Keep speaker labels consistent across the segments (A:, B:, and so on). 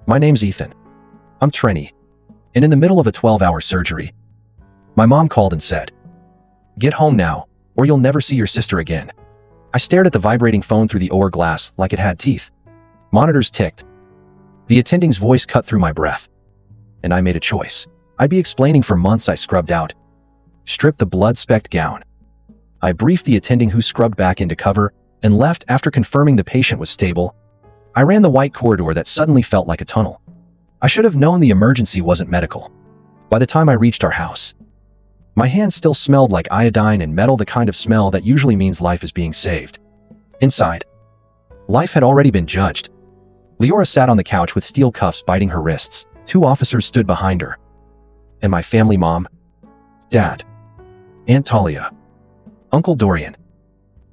A: My name's Ethan. I'm 20. And in the middle of a 12-hour surgery, my mom called and said, "Get home now, or you'll never see your sister again." I stared at the vibrating phone through the OR glass like it had teeth. Monitors ticked. The attending's voice cut through my breath. And I made a choice. I'd be explaining for months I scrubbed out. Stripped the blood-specked gown. I briefed the attending who scrubbed back into cover and left after confirming the patient was stable. I ran the white corridor that suddenly felt like a tunnel. I should have known the emergency wasn't medical. By the time I reached our house, my hands still smelled like iodine and metal, the kind of smell that usually means life is being saved. Inside, life had already been judged. Leora sat on the couch with steel cuffs biting her wrists. 2 officers stood behind her. And my family, Mom, Dad, Aunt Talia, Uncle Dorian,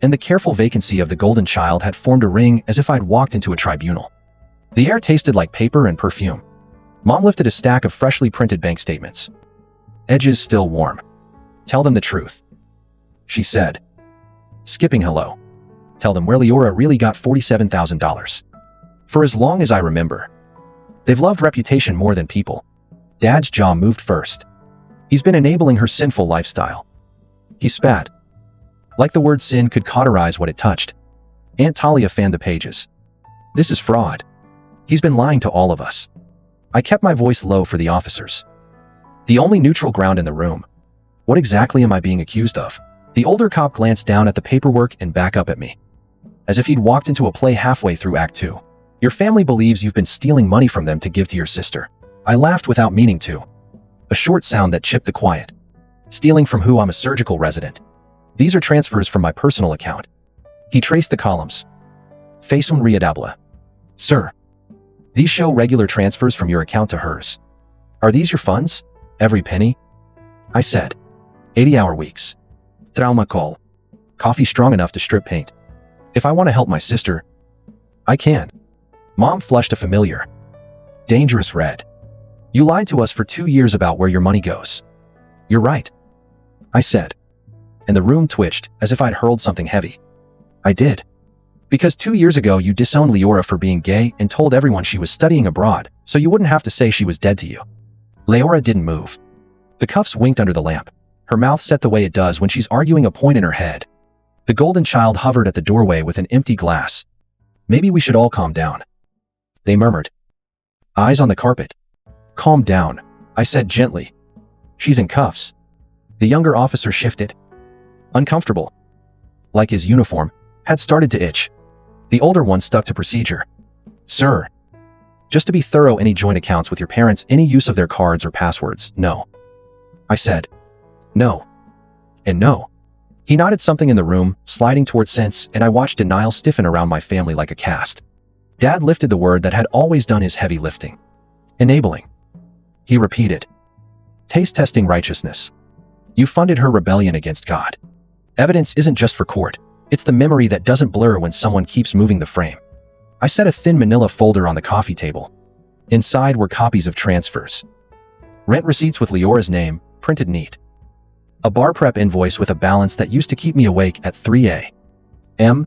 A: and the careful vacancy of the golden child had formed a ring as if I'd walked into a tribunal. The air tasted like paper and perfume. Mom lifted a stack of freshly printed bank statements. Edges still warm. "Tell them the truth," she said, skipping hello. "Tell them where Leora really got $47,000. For as long as I remember, they've loved reputation more than people." Dad's jaw moved first. He's been enabling her sinful lifestyle. He spat. Like the word sin could cauterize what it touched. Aunt Talia fanned the pages. "This is fraud. He's been lying to all of us." I kept my voice low for the officers. The only neutral ground in the room. What exactly am I being accused of? The older cop glanced down at the paperwork and back up at me, as if he'd walked into a play halfway through Act 2. "Your family believes you've been stealing money from them to give to your sister." I laughed without meaning to. A short sound that chipped the quiet. "Stealing from who? I'm a surgical resident. These are transfers from my personal account." He traced the columns. "Face un riadabla." "Sir, these show regular transfers from your account to hers. Are these your funds? Every penny?" I said. 80-hour weeks. Trauma call. Coffee strong enough to strip paint. If I want to help my sister, I can. Mom flushed a familiar, dangerous red. "You lied to us for 2 years about where your money goes." "You're right," I said. And the room twitched as if I'd hurled something heavy. "I did. Because 2 years ago you disowned Leora for being gay and told everyone she was studying abroad, so you wouldn't have to say she was dead to you." Leora didn't move. The cuffs winked under the lamp. Her mouth set the way it does when she's arguing a point in her head. The golden child hovered at the doorway with an empty glass. "Maybe we should all calm down," they murmured. Eyes on the carpet. "Calm down," I said gently. "She's in cuffs." The younger officer shifted. Uncomfortable, like his uniform, had started to itch. The older one stuck to procedure. "Sir, just to be thorough, any joint accounts with your parents, any use of their cards or passwords?" "No." I said. "No. And no." He nodded something in the room, sliding toward sense, and I watched denial stiffen around my family like a cast. Dad lifted the word that had always done his heavy lifting. "Enabling." He repeated. "Taste testing righteousness. You funded her rebellion against God. Evidence isn't just for court. It's the memory that doesn't blur when someone keeps moving the frame." I set a thin manila folder on the coffee table. Inside were copies of transfers. Rent receipts with Leora's name, printed neat. A bar prep invoice with a balance that used to keep me awake at 3 a.m.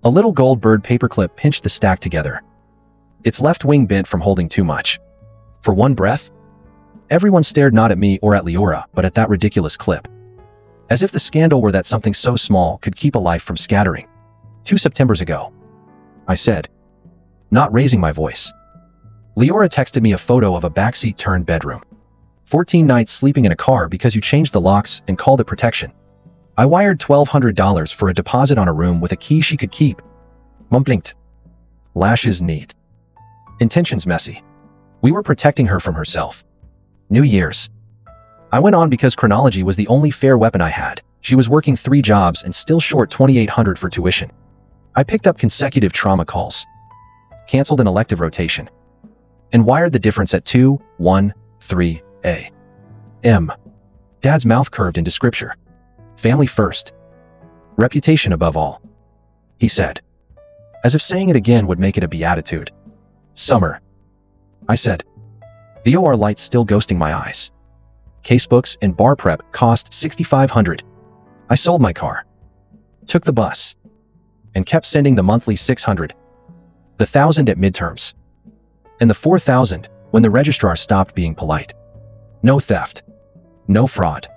A: A little gold bird paperclip pinched the stack together. Its left wing bent from holding too much. For one breath, everyone stared not at me or at Leora, but at that ridiculous clip. As if the scandal were that something so small could keep a life from scattering. 2 Septembers ago, I said, not raising my voice. Leora texted me a photo of a backseat turned bedroom. 14 nights sleeping in a car because you changed the locks and called it protection. I wired $1,200 for a deposit on a room with a key she could keep. Mom blinked. Lashes neat. Intentions messy. We were protecting her from herself. New Year's. I went on because chronology was the only fair weapon I had. She was working 3 jobs and still short $2,800 for tuition. I picked up consecutive trauma calls. Canceled an elective rotation. And wired the difference at 2:13 a.m. Dad's mouth curved into scripture. Family first. Reputation above all. He said. As if saying it again would make it a beatitude. Summer. I said. The OR light's still ghosting my eyes. Casebooks and bar prep cost $6,500. I sold my car. Took the bus. And kept sending the monthly $600. The $1,000 at midterms. And the 4,000, when the registrar stopped being polite. No theft. No fraud.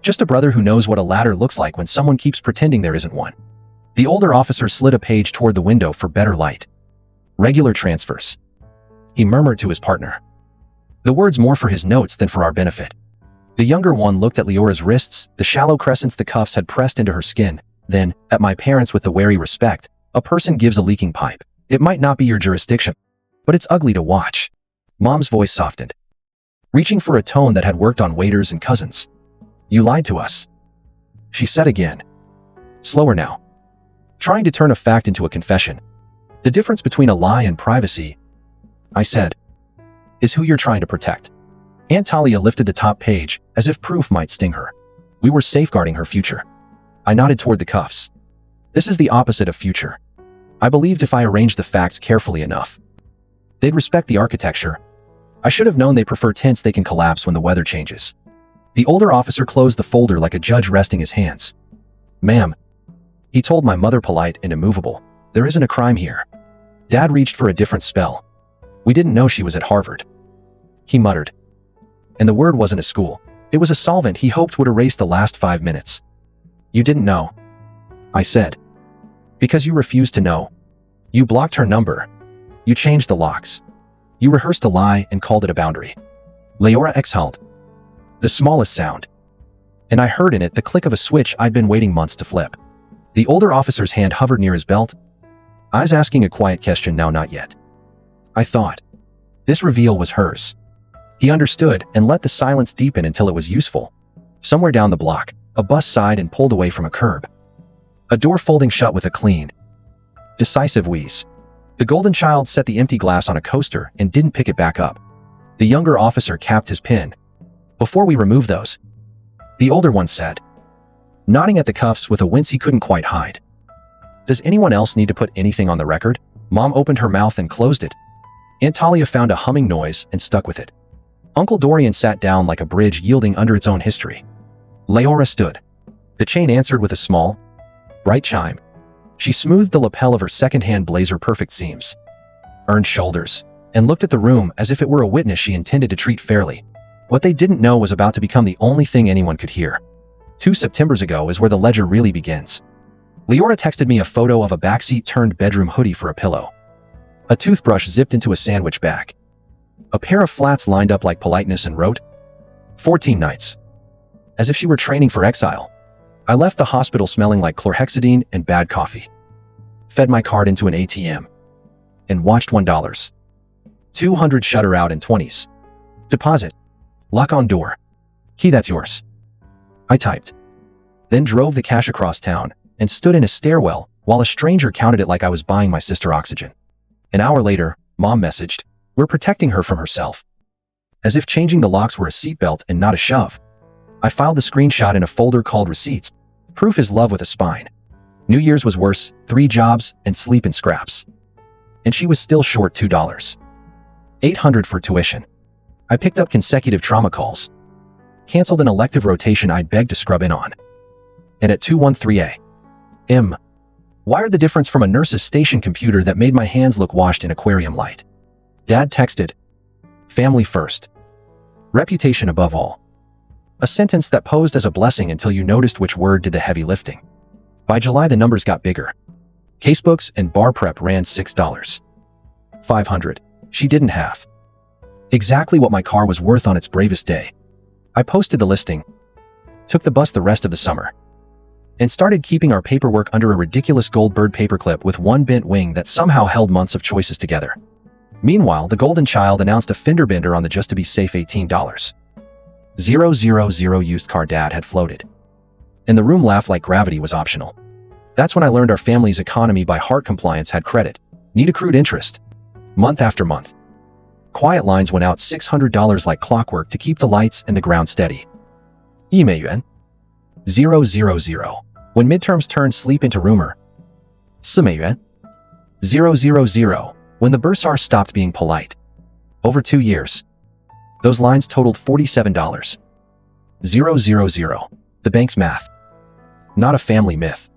A: Just a brother who knows what a ladder looks like when someone keeps pretending there isn't one. The older officer slid a page toward the window for better light. Regular transfers. He murmured to his partner. The words more for his notes than for our benefit. The younger one looked at Leora's wrists, the shallow crescents the cuffs had pressed into her skin, then, at my parents with the wary respect, a person gives a leaking pipe. It might not be your jurisdiction, but it's ugly to watch. Mom's voice softened, reaching for a tone that had worked on waiters and cousins. You lied to us. She said again. Slower now. Trying to turn a fact into a confession. The difference between a lie and privacy, I said, is who you're trying to protect. Aunt Talia lifted the top page, as if proof might sting her. We were safeguarding her future. I nodded toward the cuffs. This is the opposite of future. I believed if I arranged the facts carefully enough, they'd respect the architecture. I should have known they prefer tents they can collapse when the weather changes. The older officer closed the folder like a judge resting his hands. Ma'am, he told my mother, polite and immovable, there isn't a crime here. Dad reached for a different spell. We didn't know she was at Harvard. He muttered. And the word wasn't a school. It was a solvent he hoped would erase the last 5 minutes. You didn't know, I said. Because you refused to know. You blocked her number. You changed the locks. You rehearsed a lie and called it a boundary. Leora exhaled. The smallest sound. And I heard in it the click of a switch I'd been waiting months to flip. The older officer's hand hovered near his belt. I was asking a quiet question now, not yet. I thought. This reveal was hers. He understood and let the silence deepen until it was useful. Somewhere down the block, a bus sighed and pulled away from a curb. A door folding shut with a clean, decisive wheeze. The golden child set the empty glass on a coaster and didn't pick it back up. The younger officer capped his pin. Before we remove those, the older one said, nodding at the cuffs with a wince he couldn't quite hide. Does anyone else need to put anything on the record? Mom opened her mouth and closed it. Aunt Talia found a humming noise and stuck with it. Uncle Dorian sat down like a bridge yielding under its own history. Leora stood. The chain answered with a small, bright chime. She smoothed the lapel of her second-hand blazer perfect seams, earned shoulders, and looked at the room as if it were a witness she intended to treat fairly. What they didn't know was about to become the only thing anyone could hear. 2 Septembers ago is where the ledger really begins. Leora texted me a photo of a backseat turned bedroom hoodie for a pillow. A toothbrush zipped into a sandwich bag. A pair of flats lined up like politeness and wrote, 14 nights. As if she were training for exile. I left the hospital smelling like chlorhexidine and bad coffee. Fed my card into an ATM. And watched $1. 200 shutter out in 20s. Deposit. Lock on door. Key, that's yours. I typed. Then drove the cash across town and stood in a stairwell while a stranger counted it like I was buying my sister oxygen. An hour later, Mom messaged, we're protecting her from herself. As if changing the locks were a seatbelt and not a shove. I filed the screenshot in a folder called Receipts. Proof is love with a spine. New Year's was worse, 3 jobs and sleep in scraps. And she was still short $2. $800 for tuition. I picked up consecutive trauma calls. Canceled an elective rotation I'd begged to scrub in on. And at 2:13 a.m. wired the difference from a nurse's station computer that made my hands look washed in aquarium light. Dad texted, family first. Reputation above all. A sentence that posed as a blessing until you noticed which word did the heavy lifting. By July the numbers got bigger. Casebooks and bar prep ran $6. $500. She didn't have. Exactly what my car was worth on its bravest day. I posted the listing, took the bus the rest of the summer, and started keeping our paperwork under a ridiculous Goldbird paperclip with one bent wing that somehow held months of choices together. Meanwhile, the golden child announced a fender bender on the just to be safe $18. 000 used car Dad had floated. And the room laughed like gravity was optional. That's when I learned our family's economy by heart compliance had credit, need accrued interest. Month after month. Quiet lines went out $600 like clockwork to keep the lights and the ground steady. 1,000,000. 000. When midterms turned sleep into rumor. 4,000,000. 000. When the bursar stopped being polite. Over 2 years. Those lines totaled $47. 000. The bank's math. Not a family myth.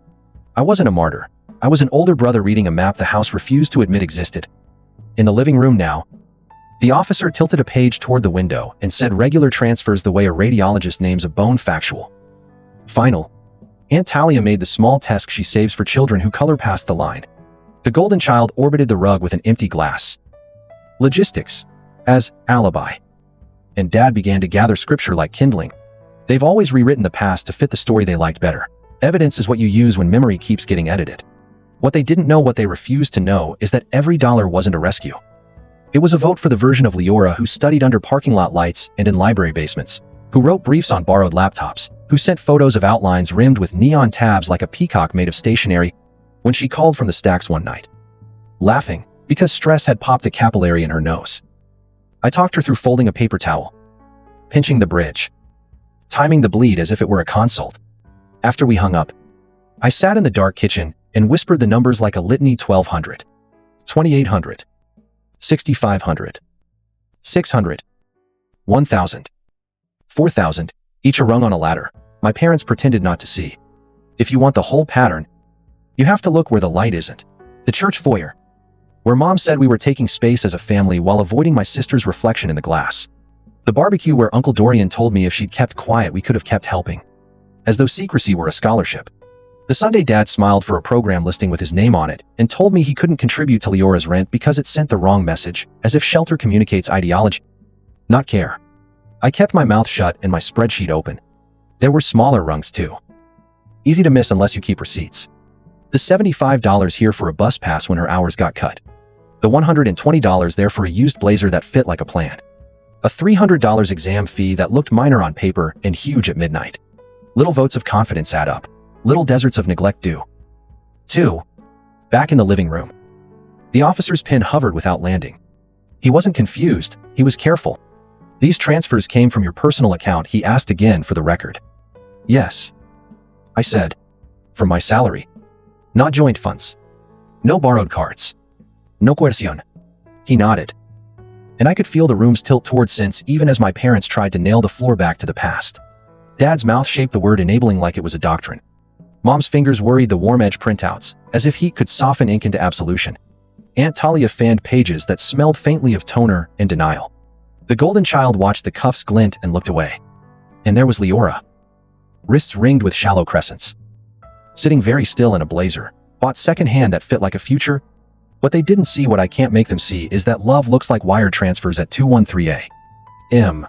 A: I wasn't a martyr. I was an older brother reading a map the house refused to admit existed. In the living room now, The officer tilted a page toward the window and said regular transfers the way a radiologist names a bone factual. Final. Aunt Talia made the small test she saves for children who color past the line. The golden child orbited the rug with an empty glass. Logistics. As alibi. And Dad began to gather scripture like kindling. They've always rewritten the past to fit the story they liked better. Evidence is what you use when memory keeps getting edited. What they didn't know, what they refused to know, is that every dollar wasn't a rescue. It was a vote for the version of Leora who studied under parking lot lights and in library basements, who wrote briefs on borrowed laptops, who sent photos of outlines rimmed with neon tabs like a peacock made of stationery when she called from the stacks one night, laughing because stress had popped a capillary in her nose. I talked her through folding a paper towel, pinching the bridge, timing the bleed as if it were a consult. After we hung up, I sat in the dark kitchen and whispered the numbers like a litany: 1200, 2800, 6500, 600, 1000, 4000, each a rung on a ladder. My parents pretended not to see. If you want the whole pattern, you have to look where the light isn't. The church foyer, where Mom said we were taking space as a family while avoiding my sister's reflection in the glass. The barbecue where Uncle Dorian told me if she'd kept quiet we could have kept helping. As though secrecy were a scholarship. The Sunday Dad smiled for a program listing with his name on it and told me he couldn't contribute to Leora's rent because it sent the wrong message, as if shelter communicates ideology, not care. I kept my mouth shut and my spreadsheet open. There were smaller rungs too. Easy to miss unless you keep receipts. The $75 here for a bus pass when her hours got cut. The $120 there for a used blazer that fit like a plan. A $300 exam fee that looked minor on paper and huge at midnight. Little votes of confidence add up. Little deserts of neglect do. 2. Back in the living room. The officer's pen hovered without landing. He wasn't confused, he was careful. These transfers came from your personal account, he asked again for the record. Yes. I said. From my salary. Not joint funds. No borrowed cards. No coercion. He nodded. And I could feel the room's tilt towards sense even as my parents tried to nail the floor back to the past. Dad's mouth shaped the word enabling like it was a doctrine. Mom's fingers worried the warm edge printouts, as if heat could soften ink into absolution. Aunt Talia fanned pages that smelled faintly of toner and denial. The golden child watched the cuffs glint and looked away. And there was Leora. Wrists ringed with shallow crescents. Sitting very still in a blazer, bought secondhand that fit like a future. What they didn't see, what I can't make them see, is that love looks like wire transfers at 213 a.m.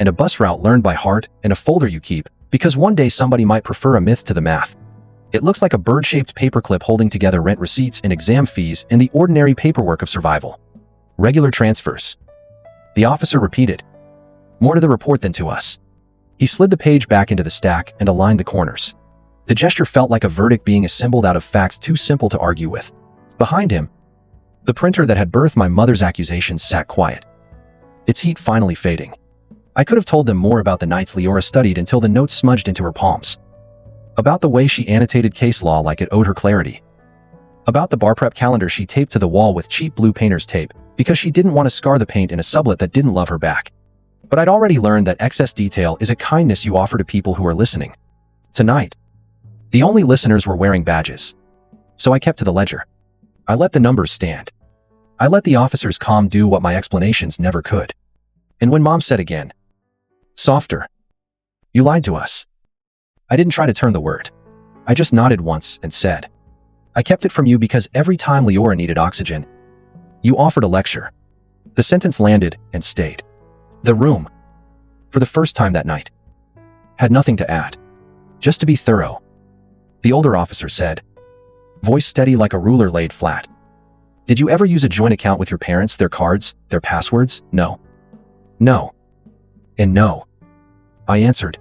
A: And a bus route learned by heart and a folder you keep, because one day somebody might prefer a myth to the math. It looks like a bird-shaped paperclip holding together rent receipts and exam fees and the ordinary paperwork of survival. Regular transfers. The officer repeated. More to the report than to us. He slid the page back into the stack and aligned the corners. The gesture felt like a verdict being assembled out of facts too simple to argue with. Behind him, the printer that had birthed my mother's accusations sat quiet. Its heat finally fading. I could have told them more about the nights Leora studied until the notes smudged into her palms. About the way she annotated case law like it owed her clarity. About the bar prep calendar she taped to the wall with cheap blue painter's tape because she didn't want to scar the paint in a sublet that didn't love her back. But I'd already learned that excess detail is a kindness you offer to people who are listening. Tonight, the only listeners were wearing badges. So I kept to the ledger. I let the numbers stand. I let the officer's calm do what my explanations never could. And when Mom said again, softer, you lied to us. I didn't try to turn the word. I just nodded once and said, I kept it from you because every time Leora needed oxygen, you offered a lecture. The sentence landed and stayed. The room, for the first time that night, had nothing to add. Just to be thorough. The older officer said, voice steady like a ruler laid flat. Did you ever use a joint account with your parents, their cards, their passwords? No. No. And no. I answered.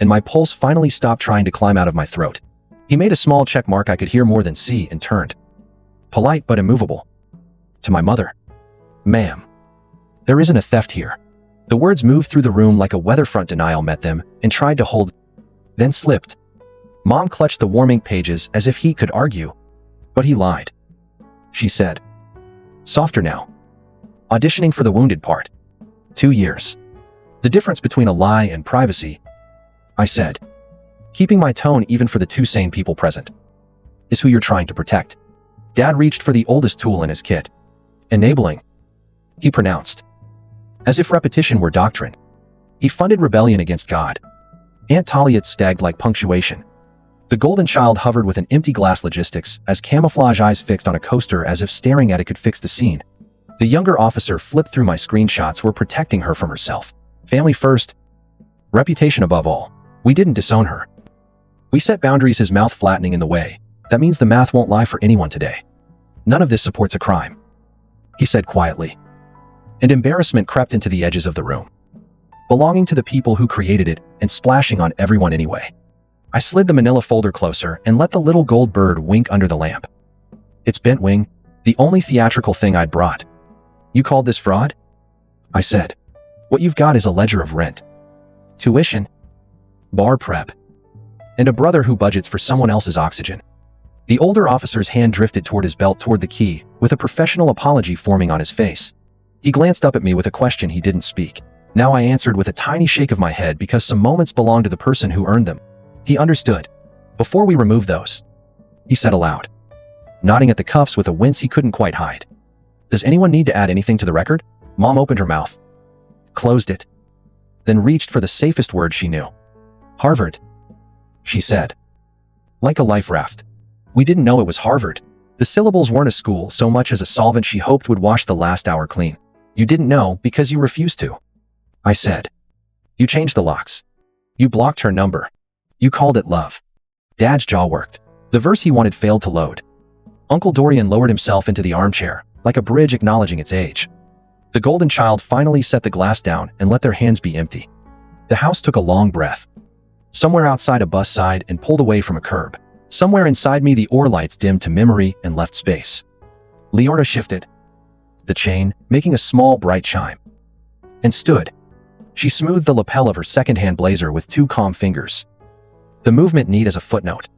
A: And my pulse finally stopped trying to climb out of my throat. He made a small check mark I could hear more than see and turned. Polite but immovable. To my mother. Ma'am. There isn't a theft here. The words moved through the room like a weatherfront. Denial met them and tried to hold, then slipped. Mom clutched the warm ink pages as if he could argue. But he lied. She said. Softer now. Auditioning for the wounded part. 2 years. The difference between a lie and privacy, I said, keeping my tone even for the two sane people present, is who you're trying to protect. Dad reached for the oldest tool in his kit. Enabling, he pronounced. as if repetition were doctrine. He funded rebellion against God. Aunt Talia's stagged like punctuation. The golden child hovered with an empty glass logistics as camouflage eyes fixed on a coaster as if staring at it could fix the scene. The younger officer flipped through my screenshots were protecting her from herself. Family first. Reputation above all. We didn't disown her. We set boundaries, his mouth flattening in the way. That means the math won't lie for anyone today. None of this supports a crime, he said quietly. And embarrassment crept into the edges of the room, belonging to the people who created it and splashing on everyone anyway. I slid the manila folder closer and let the little gold bird wink under the lamp. Its bent wing, the only theatrical thing I'd brought. You called this fraud? I said. What you've got is a ledger of rent, tuition, bar prep, and a brother who budgets for someone else's oxygen. The older officer's hand drifted toward his belt toward the key, with a professional apology forming on his face. He glanced up at me with a question he didn't speak. Now I answered with a tiny shake of my head because some moments belong to the person who earned them. He understood. Before we remove those, he said aloud, nodding at the cuffs with a wince he couldn't quite hide. Does anyone need to add anything to the record? Mom opened her mouth, closed it, then reached for the safest word she knew. Harvard, she said. Like a life raft. We didn't know it was Harvard. The syllables weren't a school so much as a solvent she hoped would wash the last hour clean. You didn't know because you refused to, I said. You changed the locks. You blocked her number. You called it love. Dad's jaw worked. The verse he wanted failed to load. Uncle Dorian lowered himself into the armchair, like a bridge acknowledging its age. The golden child finally set the glass down and let their hands be empty. The house took a long breath. Somewhere outside a bus sighed and pulled away from a curb. Somewhere inside me the oar lights dimmed to memory and left space. Leora shifted the chain, making a small bright chime, and stood. She smoothed the lapel of her second-hand blazer with two calm fingers, the movement neat as a footnote.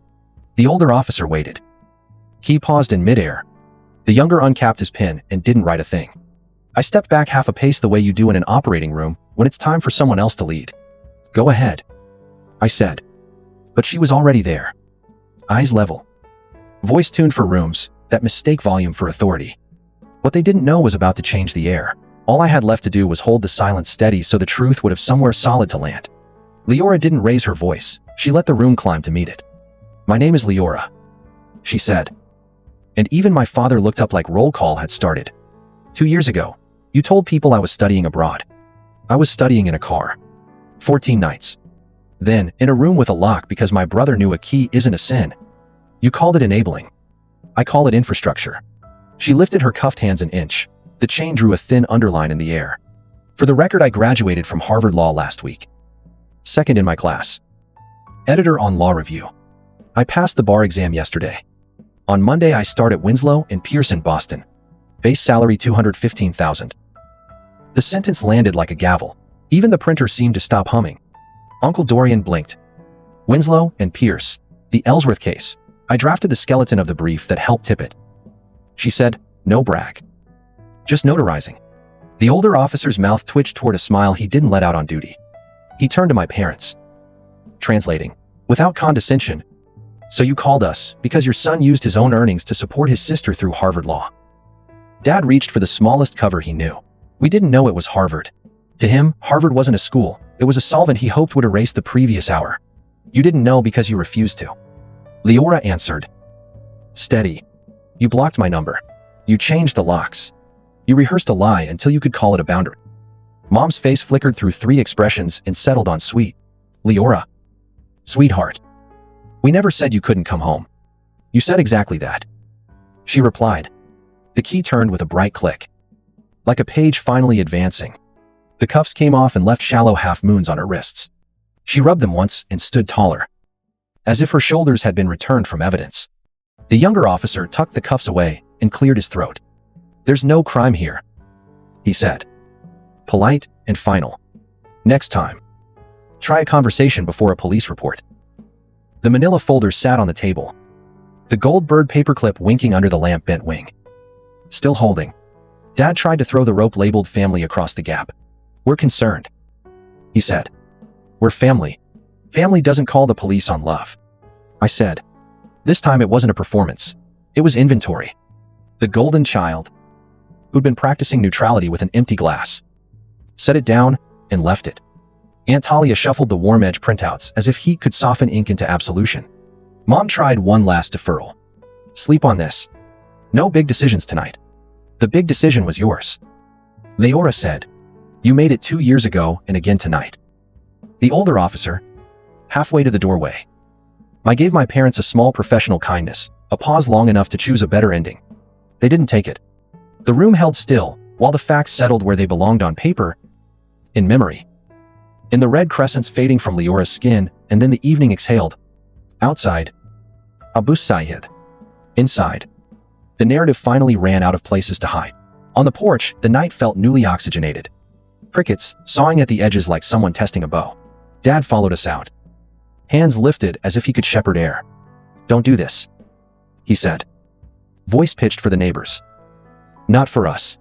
A: The older officer waited. He paused in midair. The younger uncapped his pen and didn't write a thing. I stepped back half a pace the way you do in an operating room when it's time for someone else to lead. Go ahead, I said. But she was already there. Eyes level. Voice tuned for rooms, that mistake volume for authority. What they didn't know was about to change the air. All I had left to do was hold the silence steady so the truth would have somewhere solid to land. Leora didn't raise her voice. She let the room climb to meet it. My name is Leora, she said. And even my father looked up like roll call had started. 2 years ago, you told people I was studying abroad. I was studying in a car. 14 nights. Then, in a room with a lock because my brother knew a key isn't a sin. You called it enabling. I call it infrastructure. She lifted her cuffed hands an inch. The chain drew a thin underline in the air. For the record, I graduated from Harvard Law last week. Second in my class. Editor on Law Review. I passed the bar exam yesterday. On Monday, I start at Winslow and Pierce in Boston. Base salary $215,000. The sentence landed like a gavel. Even the printer seemed to stop humming. Uncle Dorian blinked. Winslow and Pierce, the Ellsworth case. I drafted the skeleton of the brief that helped tip it. She said, no brag. Just notarizing. The older officer's mouth twitched toward a smile he didn't let out on duty. He turned to my parents. Translating, without condescension. So you called us because your son used his own earnings to support his sister through Harvard Law. Dad reached for the smallest cover he knew. We didn't know it was Harvard. To him, Harvard wasn't a school. It was a solvent he hoped would erase the previous hour. You didn't know because you refused to. Leora answered. Steady. You blocked my number. You changed the locks. You rehearsed a lie until you could call it a boundary. Mom's face flickered through 3 expressions and settled on sweet. Leora. Sweetheart. We never said you couldn't come home. You said exactly that. She replied. The key turned with a bright click. Like a page finally advancing. The cuffs came off and left shallow half-moons on her wrists. She rubbed them once and stood taller, as if her shoulders had been returned from evidence. The younger officer tucked the cuffs away and cleared his throat. There's no crime here, he said. Polite and final. Next time, try a conversation before a police report. The manila folder sat on the table, the gold bird paperclip winking under the lamp bent wing. Still holding. Dad tried to throw the rope labeled family across the gap. We're concerned, he said. We're family. Family doesn't call the police on love, I said. This time it wasn't a performance. It was inventory. The golden child, who'd been practicing neutrality with an empty glass, set it down, and left it. Aunt Talia shuffled the warm edge printouts as if heat could soften ink into absolution. Mom tried one last deferral. Sleep on this. No big decisions tonight. The big decision was yours. Leora said. You made it 2 years ago and again tonight. The older officer, halfway to the doorway. I gave my parents a small professional kindness, a pause long enough to choose a better ending. They didn't take it. The room held still, while the facts settled where they belonged on paper, in memory. In the red crescents fading from Leora's skin, and then the evening exhaled. Outside. Abu Sayyid. Inside. The narrative finally ran out of places to hide. On the porch, the night felt newly oxygenated. Crickets, sawing at the edges like someone testing a bow. Dad followed us out. Hands lifted as if he could shepherd air. Don't do this, he said. Voice pitched for the neighbors. Not for us.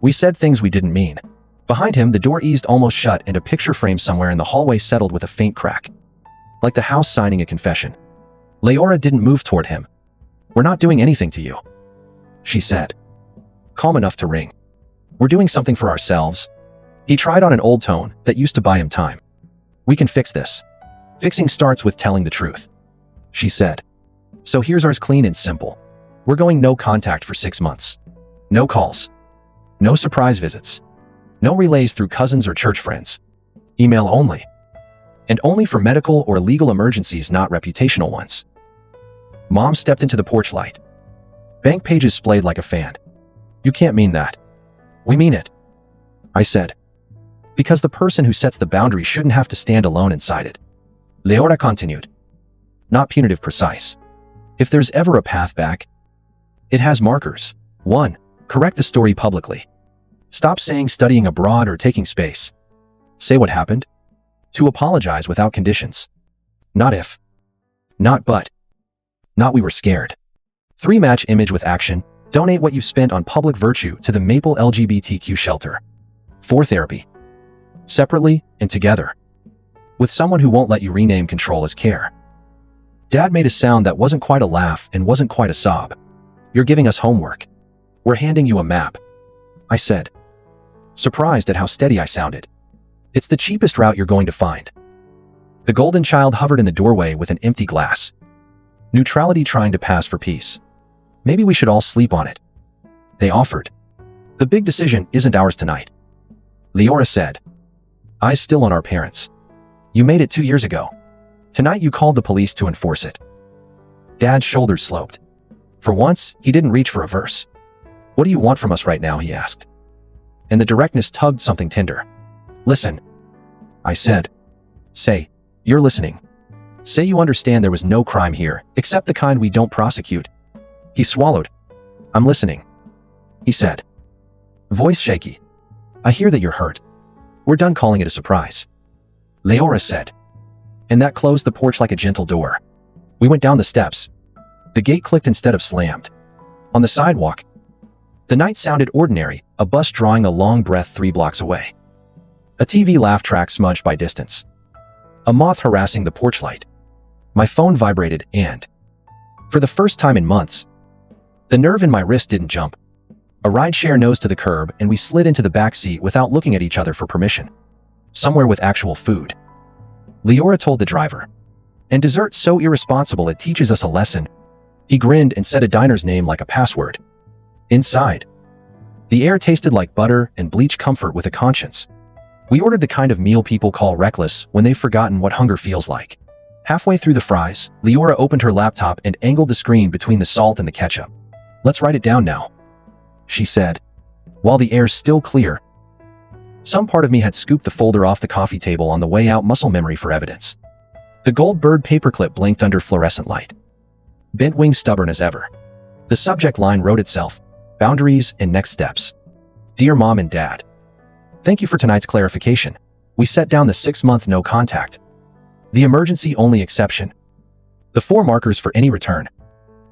A: We said things we didn't mean. Behind him, the door eased almost shut and a picture frame somewhere in the hallway settled with a faint crack. Like the house signing a confession. Leora didn't move toward him. We're not doing anything to you, she said. Calm enough to ring. We're doing something for ourselves. He tried on an old tone that used to buy him time. We can fix this. Fixing starts with telling the truth, she said. So here's ours, clean and simple. We're going no contact for 6 months. No calls. No surprise visits. No relays through cousins or church friends. Email only. And only for medical or legal emergencies, not reputational ones. Mom stepped into the porch light. Bank pages splayed like a fan. You can't mean that. We mean it, I said. Because the person who sets the boundary shouldn't have to stand alone inside it. Leora continued. Not punitive, precise. If there's ever a path back, it has markers. 1. Correct the story publicly. Stop saying studying abroad or taking space. Say what happened. 2. Apologize without conditions. Not if. Not but. Not we were scared. 3. Match image with action. Donate what you've spent on public virtue to the Maple LGBTQ shelter. 4. Therapy. Separately and together. With someone who won't let you rename control as care. Dad made a sound that wasn't quite a laugh and wasn't quite a sob. You're giving us homework. We're handing you a map, I said, surprised at how steady I sounded. It's the cheapest route you're going to find. The golden child hovered in the doorway with an empty glass. Neutrality trying to pass for peace. Maybe we should all sleep on it, they offered. The big decision isn't ours tonight, Leora said. Eyes still on our parents. You made it 2 years ago. Tonight you called the police to enforce it. Dad's shoulders sloped. For once, he didn't reach for a verse. What do you want from us right now, he asked. And the directness tugged something tender. Listen, I said. Say, you're listening. Say you understand there was no crime here, except the kind we don't prosecute. He swallowed. I'm listening, he said. Voice shaky. I hear that you're hurt. We're done calling it a surprise, Leora said. And that closed the porch like a gentle door. We went down the steps. The gate clicked instead of slammed. On the sidewalk, the night sounded ordinary, a bus drawing a long breath 3 blocks away. A TV laugh track smudged by distance. A moth harassing the porch light. My phone vibrated and, for the first time in months, the nerve in my wrist didn't jump. A rideshare nosed to the curb and we slid into the back seat without looking at each other for permission. Somewhere with actual food. Leora told the driver. And dessert so irresponsible it teaches us a lesson. He grinned and said a diner's name like a password. Inside. The air tasted like butter and bleach comfort with a conscience. We ordered the kind of meal people call reckless when they've forgotten what hunger feels like. Halfway through the fries, Leora opened her laptop and angled the screen between the salt and the ketchup. Let's write it down now, she said, while the air's still clear. Some part of me had scooped the folder off the coffee table on the way out, muscle memory for evidence. The gold bird paperclip blinked under fluorescent light. Bent wing stubborn as ever. The subject line wrote itself, boundaries and next steps. Dear Mom and Dad. Thank you for tonight's clarification. We set down the 6-month no contact. The emergency only exception. The 4 markers for any return.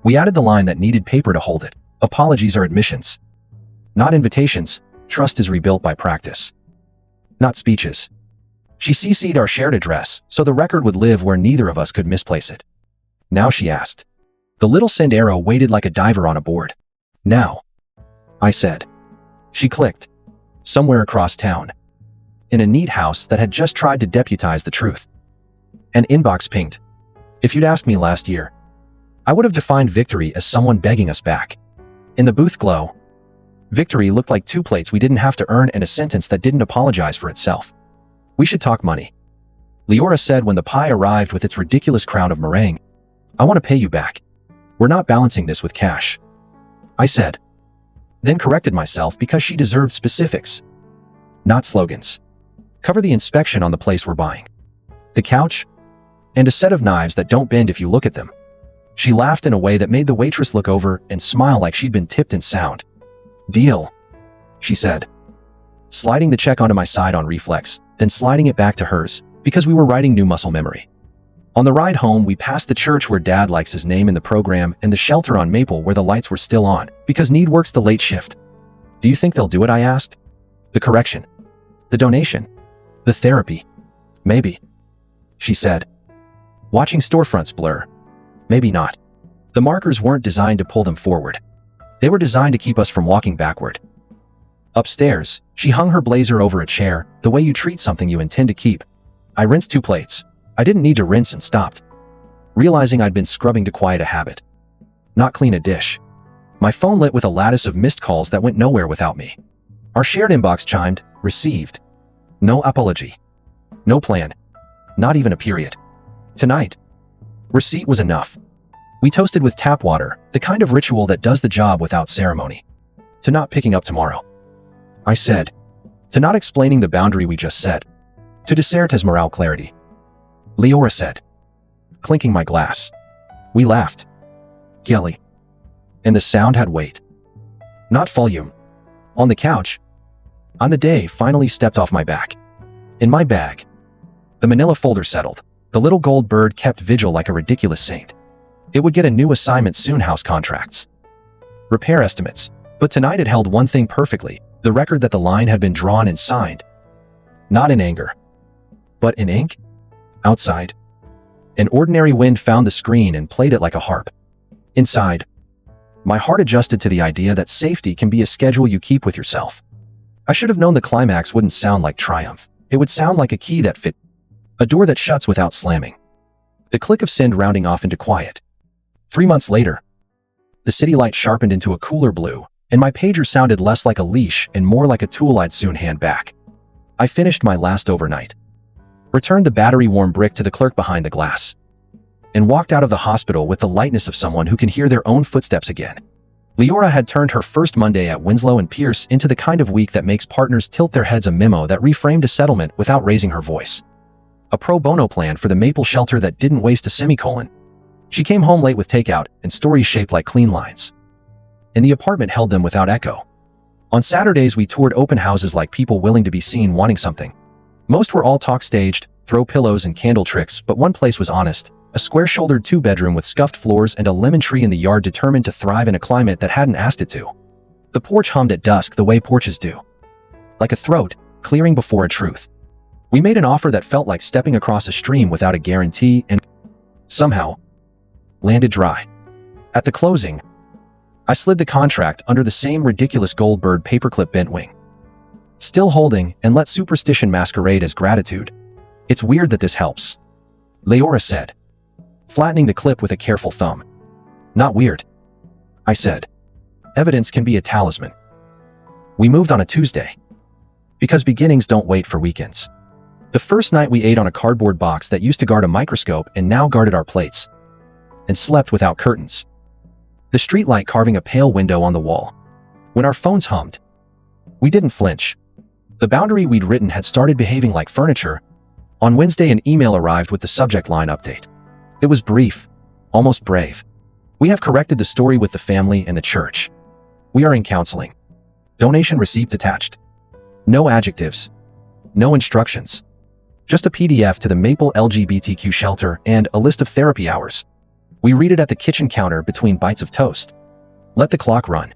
A: We added the line that needed paper to hold it. Apologies are admissions. Not invitations. Trust is rebuilt by practice. Not speeches. She CC'd our shared address, so the record would live where neither of us could misplace it. Now, she asked. The little send arrow waited like a diver on a board. Now, I said. She clicked. Somewhere across town. in a neat house that had just tried to deputize the truth. An inbox pinged. If you'd asked me last year, I would have defined victory as someone begging us back. In the booth glow, victory looked like 2 plates we didn't have to earn and a sentence that didn't apologize for itself. We should talk money, Leora said when the pie arrived with its ridiculous crown of meringue. I want to pay you back. We're not balancing this with cash, I said, then corrected myself because she deserved specifics, not slogans. Cover the inspection on the place we're buying. The couch, and a set of knives that don't bend if you look at them. She laughed in a way that made the waitress look over and smile like she'd been tipped in sound. Deal, she said, sliding the check onto my side on reflex, then sliding it back to hers, because we were writing new muscle memory. On the ride home, we passed the church where Dad likes his name in the program and the shelter on Maple where the lights were still on, because Need works the late shift. Do you think they'll do it? I asked. The correction. The donation. The therapy. Maybe, she said, watching storefronts blur. Maybe not. The markers weren't designed to pull them forward. They were designed to keep us from walking backward. Upstairs, she hung her blazer over a chair, the way you treat something you intend to keep. I rinsed 2 plates. I didn't need to rinse and stopped, realizing I'd been scrubbing to quiet a habit, not clean a dish. My phone lit with a lattice of missed calls that went nowhere without me. Our shared inbox chimed, received. No apology. No plan. Not even a period. Tonight, receipt was enough. We toasted with tap water, the kind of ritual that does the job without ceremony. To not picking up tomorrow, I said. To not explaining the boundary we just set. To Dessertes morale clarity, Leora said, clinking my glass. We laughed. Kelly. And the sound had weight, not volume. On the couch, on the day finally stepped off my back. In my bag, the manila folder settled. The little gold bird kept vigil like a ridiculous saint. It would get a new assignment soon. House contracts, repair estimates. But tonight it held one thing perfectly, the record that the line had been drawn and signed. Not in anger, but in ink. Outside, an ordinary wind found the screen and played it like a harp. Inside, my heart adjusted to the idea that safety can be a schedule you keep with yourself. I should have known the climax wouldn't sound like triumph. It would sound like a key that fit, a door that shuts without slamming. The click of send rounding off into quiet. 3 months later, the city light sharpened into a cooler blue, and my pager sounded less like a leash and more like a tool I'd soon hand back. I finished my last overnight, returned the battery-warm brick to the clerk behind the glass, and walked out of the hospital with the lightness of someone who can hear their own footsteps again. Leora had turned her first Monday at Winslow and Pierce into the kind of week that makes partners tilt their heads, a memo that reframed a settlement without raising her voice. A pro bono plan for the Maple shelter that didn't waste a semicolon. She came home late with takeout and stories shaped like clean lines, and the apartment held them without echo. On Saturdays we toured open houses like people willing to be seen wanting something. Most were all talk staged, throw pillows and candle tricks, but one place was honest. A square-shouldered 2-bedroom with scuffed floors and a lemon tree in the yard determined to thrive in a climate that hadn't asked it to. The porch hummed at dusk the way porches do, like a throat, clearing before a truth. We made an offer that felt like stepping across a stream without a guarantee and, somehow, landed dry. At the closing, I slid the contract under the same ridiculous Goldbird paperclip bent wing, still holding, and let superstition masquerade as gratitude. It's weird that this helps, Leora said, flattening the clip with a careful thumb. Not weird, I said. Evidence can be a talisman. We moved on a Tuesday, because beginnings don't wait for weekends. The first night we ate on a cardboard box that used to guard a microscope and now guarded our plates, and slept without curtains, the streetlight carving a pale window on the wall. When our phones hummed, we didn't flinch. The boundary we'd written had started behaving like furniture. On Wednesday, an email arrived with the subject line update. It was brief, almost brave. We have corrected the story with the family and the church. We are in counseling. Donation receipt attached. No adjectives. No instructions. Just a PDF to the Maple LGBTQ shelter and a list of therapy hours. We read it at the kitchen counter between bites of toast. Let the clock run,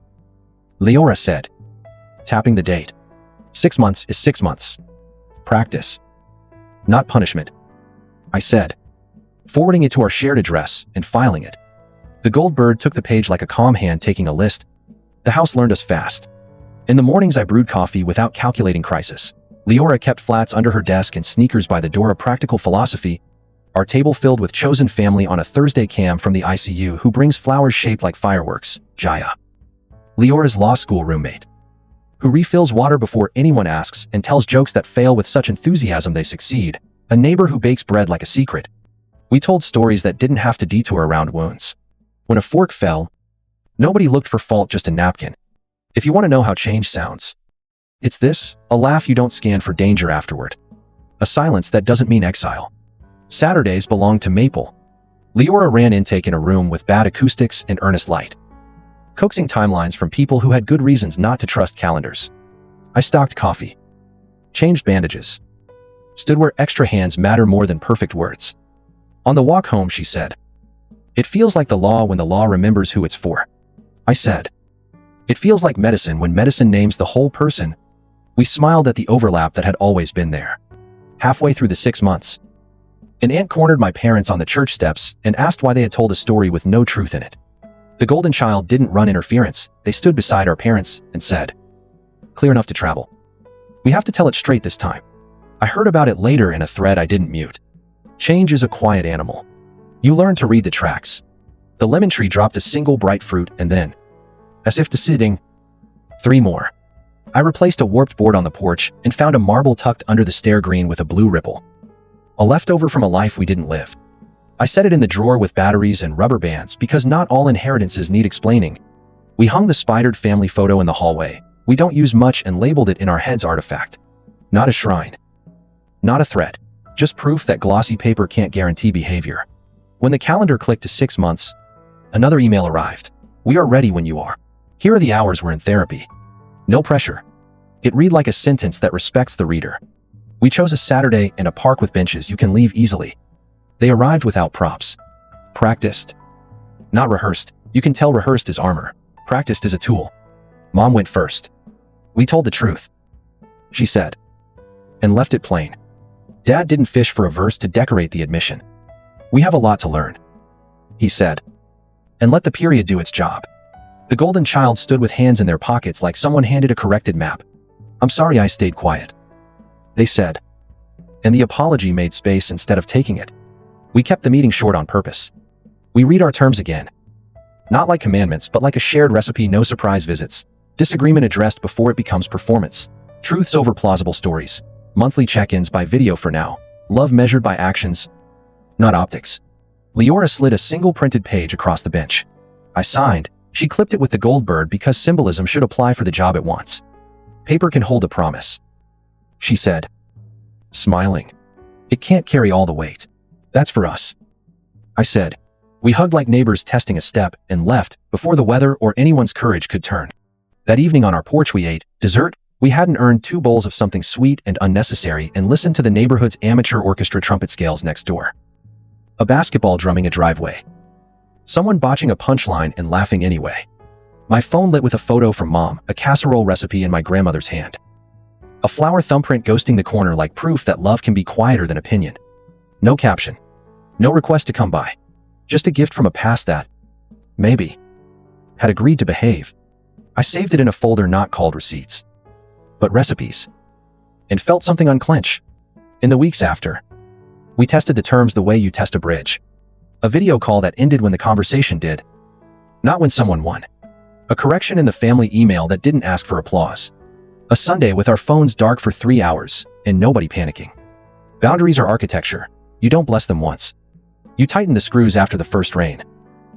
A: Leora said, tapping the date. 6 months is 6 months. Practice, not punishment, I said, forwarding it to our shared address and filing it. The Goldbird took the page like a calm hand taking a list. The house learned us fast. In the mornings I brewed coffee without calculating crisis. Leora kept flats under her desk and sneakers by the door, a practical philosophy. Our table filled with chosen family on a Thursday. Cam from the ICU who brings flowers shaped like fireworks. Jaya, Leora's law school roommate, who refills water before anyone asks and tells jokes that fail with such enthusiasm they succeed. A neighbor who bakes bread like a secret. We told stories that didn't have to detour around wounds. When a fork fell, nobody looked for fault, just a napkin. If you want to know how change sounds, it's this: a laugh you don't scan for danger afterward. A silence that doesn't mean exile. Saturdays belonged to Maple. Leora ran intake in a room with bad acoustics and earnest light, coaxing timelines from people who had good reasons not to trust calendars. I stocked coffee, changed bandages, stood where extra hands matter more than perfect words. On the walk home, she said, "It feels like the law when the law remembers who it's for." I said, "It feels like medicine when medicine names the whole person." We smiled at the overlap that had always been there. Halfway through the 6 months, an aunt cornered my parents on the church steps and asked why they had told a story with no truth in it. The golden child didn't run interference. They stood beside our parents and said, "Clear enough to travel. We have to tell it straight this time." I heard about it later in a thread I didn't mute. Change is a quiet animal. You learn to read the tracks. The lemon tree dropped a single bright fruit and then, as if deciding, 3 more. I replaced a warped board on the porch and found a marble tucked under the stair green with a blue ripple. A leftover from a life we didn't live. I set it in the drawer with batteries and rubber bands because not all inheritances need explaining. We hung the spidered family photo in the hallway. We don't use much and labeled it in our heads artifact. Not a shrine. Not a threat. Just proof that glossy paper can't guarantee behavior. When the calendar clicked to 6 months, another email arrived. "We are ready when you are. Here are the hours we're in therapy." No pressure. It read like a sentence that respects the reader. We chose a Saturday and a park with benches you can leave easily. They arrived without props. Practiced. Not rehearsed. You can tell rehearsed is armor. Practiced is a tool. Mom went first. "We told the truth," she said, and left it plain. Dad didn't fish for a verse to decorate the admission. "We have a lot to learn," he said, and let the period do its job. The golden child stood with hands in their pockets like someone handed a corrected map. "I'm sorry I stayed quiet," they said, and the apology made space instead of taking it. We kept the meeting short on purpose. We read our terms again. Not like commandments, but like a shared recipe. No surprise visits. Disagreement addressed before it becomes performance. Truths over plausible stories. Monthly check-ins by video for now. Love measured by actions, not optics. Leora slid a single printed page across the bench. I signed. She clipped it with the gold bird because symbolism should apply for the job it wants. "Paper can hold a promise," she said, smiling. "It can't carry all the weight. That's for us," I said. We hugged like neighbors testing a step and left before the weather or anyone's courage could turn. That evening on our porch we ate dessert. We hadn't earned 2 bowls of something sweet and unnecessary and listened to the neighborhood's amateur orchestra trumpet scales next door. A basketball drumming a driveway. Someone botching a punchline and laughing anyway. My phone lit with a photo from Mom, a casserole recipe in my grandmother's hand. A flower thumbprint ghosting the corner like proof that love can be quieter than opinion. No caption. No request to come by. Just a gift from a past that, maybe, had agreed to behave. I saved it in a folder not called receipts, but recipes, and felt something unclench. In the weeks after, we tested the terms the way you test a bridge. A video call that ended when the conversation did, not when someone won. A correction in the family email that didn't ask for applause. A Sunday with our phones dark for 3 hours and nobody panicking. Boundaries are architecture. You don't bless them once. You tighten the screws after the first rain.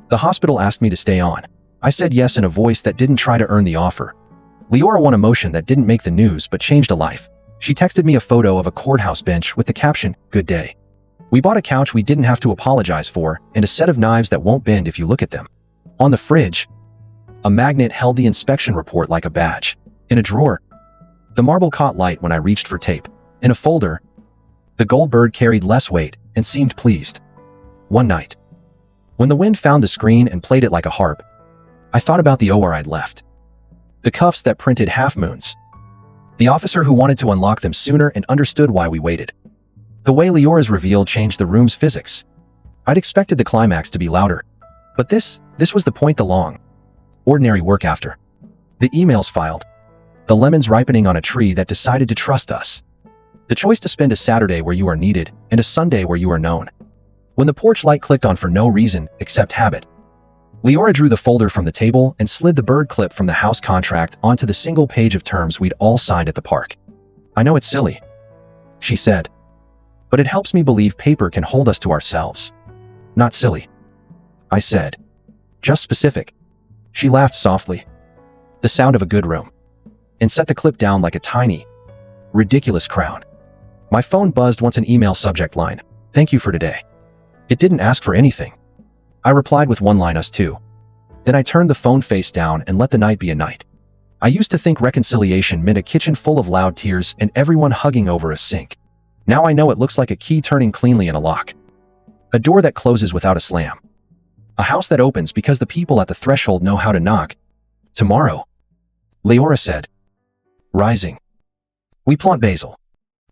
A: The hospital asked me to stay on. I said yes in a voice that didn't try to earn the offer. Leora won a motion that didn't make the news but changed a life. She texted me a photo of a courthouse bench with the caption, "Good day." We bought a couch we didn't have to apologize for and a set of knives that won't bend if you look at them. On the fridge, a magnet held the inspection report like a badge. In a drawer, the marble caught light when I reached for tape. In a folder, the gold bird carried less weight and seemed pleased. One night, when the wind found the screen and played it like a harp, I thought about the OR I'd left. The cuffs that printed half moons. The officer who wanted to unlock them sooner and understood why we waited. The way Leora's reveal changed the room's physics. I'd expected the climax to be louder, but this was the point. The long, ordinary work after. The emails filed. The lemons ripening on a tree that decided to trust us. The choice to spend a Saturday where you are needed and a Sunday where you are known. When the porch light clicked on for no reason except habit, Leora drew the folder from the table and slid the bird clip from the house contract onto the single page of terms we'd all signed at the park. "I know it's silly," she said, "but it helps me believe paper can hold us to ourselves." "Not silly," I said. "Just specific." She laughed softly, the sound of a good room, and set the clip down like a tiny, ridiculous crown. My phone buzzed once an email subject line, "Thank you for today." It didn't ask for anything. I replied with one line, "Us too." Then I turned the phone face down and let the night be a night. I used to think reconciliation meant a kitchen full of loud tears and everyone hugging over a sink. Now I know it looks like a key turning cleanly in a lock. A door that closes without a slam. A house that opens because the people at the threshold know how to knock. "Tomorrow," Leora said, rising, "we plant basil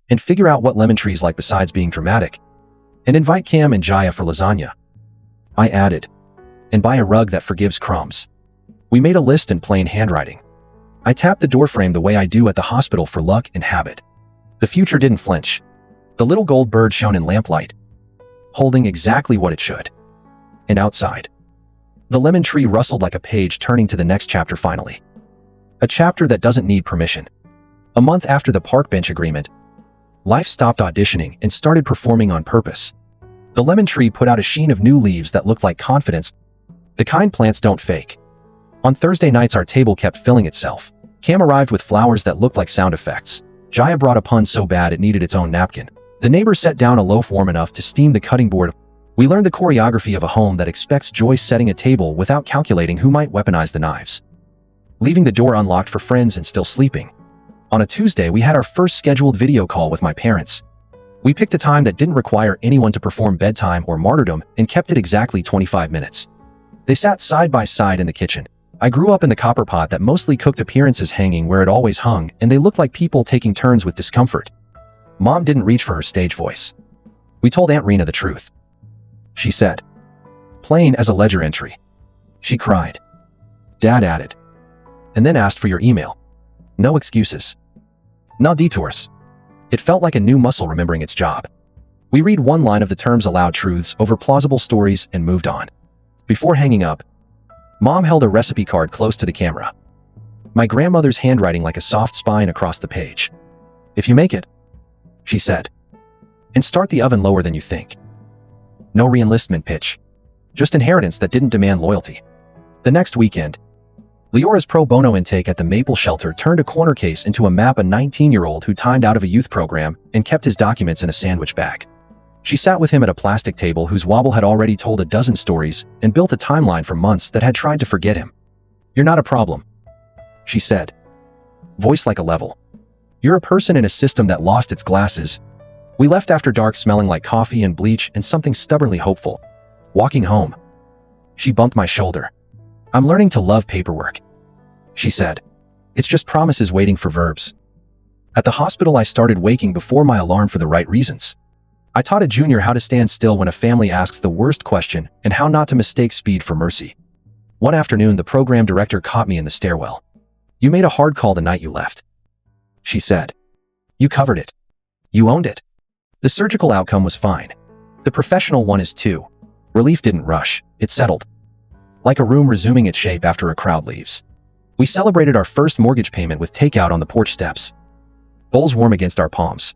A: and figure out what lemon trees like besides being dramatic, and invite Cam and Jaya for lasagna." I added, "and buy a rug that forgives crumbs." We made a list in plain handwriting. I tapped the doorframe the way I do at the hospital for luck and habit. The future didn't flinch. The little gold bird shone in lamplight, holding exactly what it should. And outside, the lemon tree rustled like a page turning to the next chapter finally. A chapter that doesn't need permission. A month after the park bench agreement, life stopped auditioning and started performing on purpose. The lemon tree put out a sheen of new leaves that looked like confidence, the kind plants don't fake. On Thursday nights our table kept filling itself. Cam arrived with flowers that looked like sound effects. Jaya brought a pun so bad it needed its own napkin. The neighbor set down a loaf warm enough to steam the cutting board. We learned the choreography of a home that expects Joyce setting a table without calculating who might weaponize the knives. Leaving the door unlocked for friends and still sleeping. On a Tuesday we had our first scheduled video call with my parents. We picked a time that didn't require anyone to perform bedtime or martyrdom and kept it exactly 25 minutes. They sat side by side in the kitchen. I grew up in the copper pot that mostly cooked appearances hanging where it always hung, and they looked like people taking turns with discomfort. Mom didn't reach for her stage voice. "We told Aunt Rena the truth," she said, plain as a ledger entry. She cried. Dad added, "and then asked for your email. No excuses. No detours." It felt like a new muscle remembering its job. We read one line of the terms aloud, truths over plausible stories, and moved on. Before hanging up, Mom held a recipe card close to the camera. My grandmother's handwriting like a soft spine across the page. "If you make it," she said, "and start the oven lower than you think." No re-enlistment pitch. Just inheritance that didn't demand loyalty. The next weekend, Leora's pro bono intake at the Maple Shelter turned a corner case into a map. A 19-year-old who timed out of a youth program and kept his documents in a sandwich bag. She sat with him at a plastic table whose wobble had already told a dozen stories and built a timeline for months that had tried to forget him. "You're not a problem," she said, voice like a level. "You're a person in a system that lost its glasses." We left after dark smelling like coffee and bleach and something stubbornly hopeful. Walking home, she bumped my shoulder. "I'm learning to love paperwork," she said. "It's just promises waiting for verbs." At the hospital I started waking before my alarm for the right reasons. I taught a junior how to stand still when a family asks the worst question and how not to mistake speed for mercy. One afternoon the program director caught me in the stairwell. "You made a hard call the night you left," she said. "You covered it. You owned it. The surgical outcome was fine. The professional one is too." Relief didn't rush, it settled. Like a room resuming its shape after a crowd leaves. We celebrated our first mortgage payment with takeout on the porch steps. Bowls warm against our palms.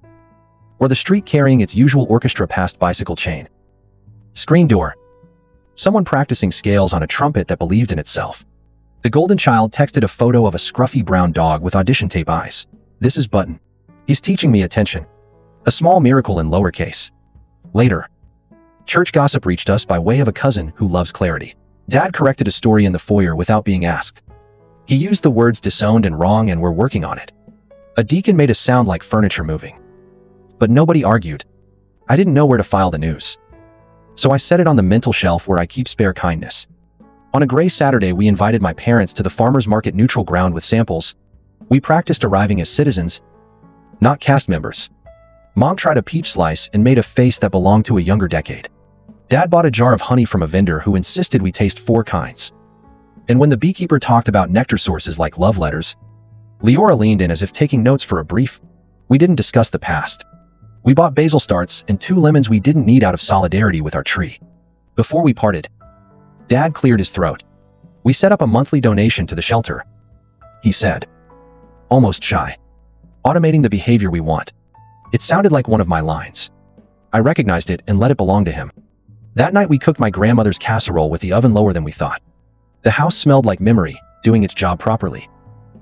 A: Or the street carrying its usual orchestra past bicycle chain. Screen door. Someone practicing scales on a trumpet that believed in itself. The golden child texted a photo of a scruffy brown dog with audition tape eyes. "This is Button. He's teaching me attention." A small miracle in lowercase. Later, church gossip reached us by way of a cousin who loves clarity. Dad corrected a story in the foyer without being asked. He used the words disowned and wrong and we're working on it. A deacon made us sound like furniture moving. But nobody argued. I didn't know where to file the news. So I set it on the mental shelf where I keep spare kindness. On a gray Saturday we invited my parents to the farmer's market neutral ground with samples. We practiced arriving as citizens, not cast members. Mom tried a peach slice and made a face that belonged to a younger decade. Dad bought a jar of honey from a vendor who insisted we taste 4 kinds. And when the beekeeper talked about nectar sources like love letters, Leora leaned in as if taking notes for a brief, We didn't discuss the past. We bought basil starts and 2 lemons we didn't need out of solidarity with our tree. Before we parted, Dad cleared his throat. We set up a monthly donation to the shelter, he said, almost shy. Automating the behavior we want. It sounded like one of my lines. I recognized it and let it belong to him. That night we cooked my grandmother's casserole with the oven lower than we thought. The house smelled like memory, doing its job properly.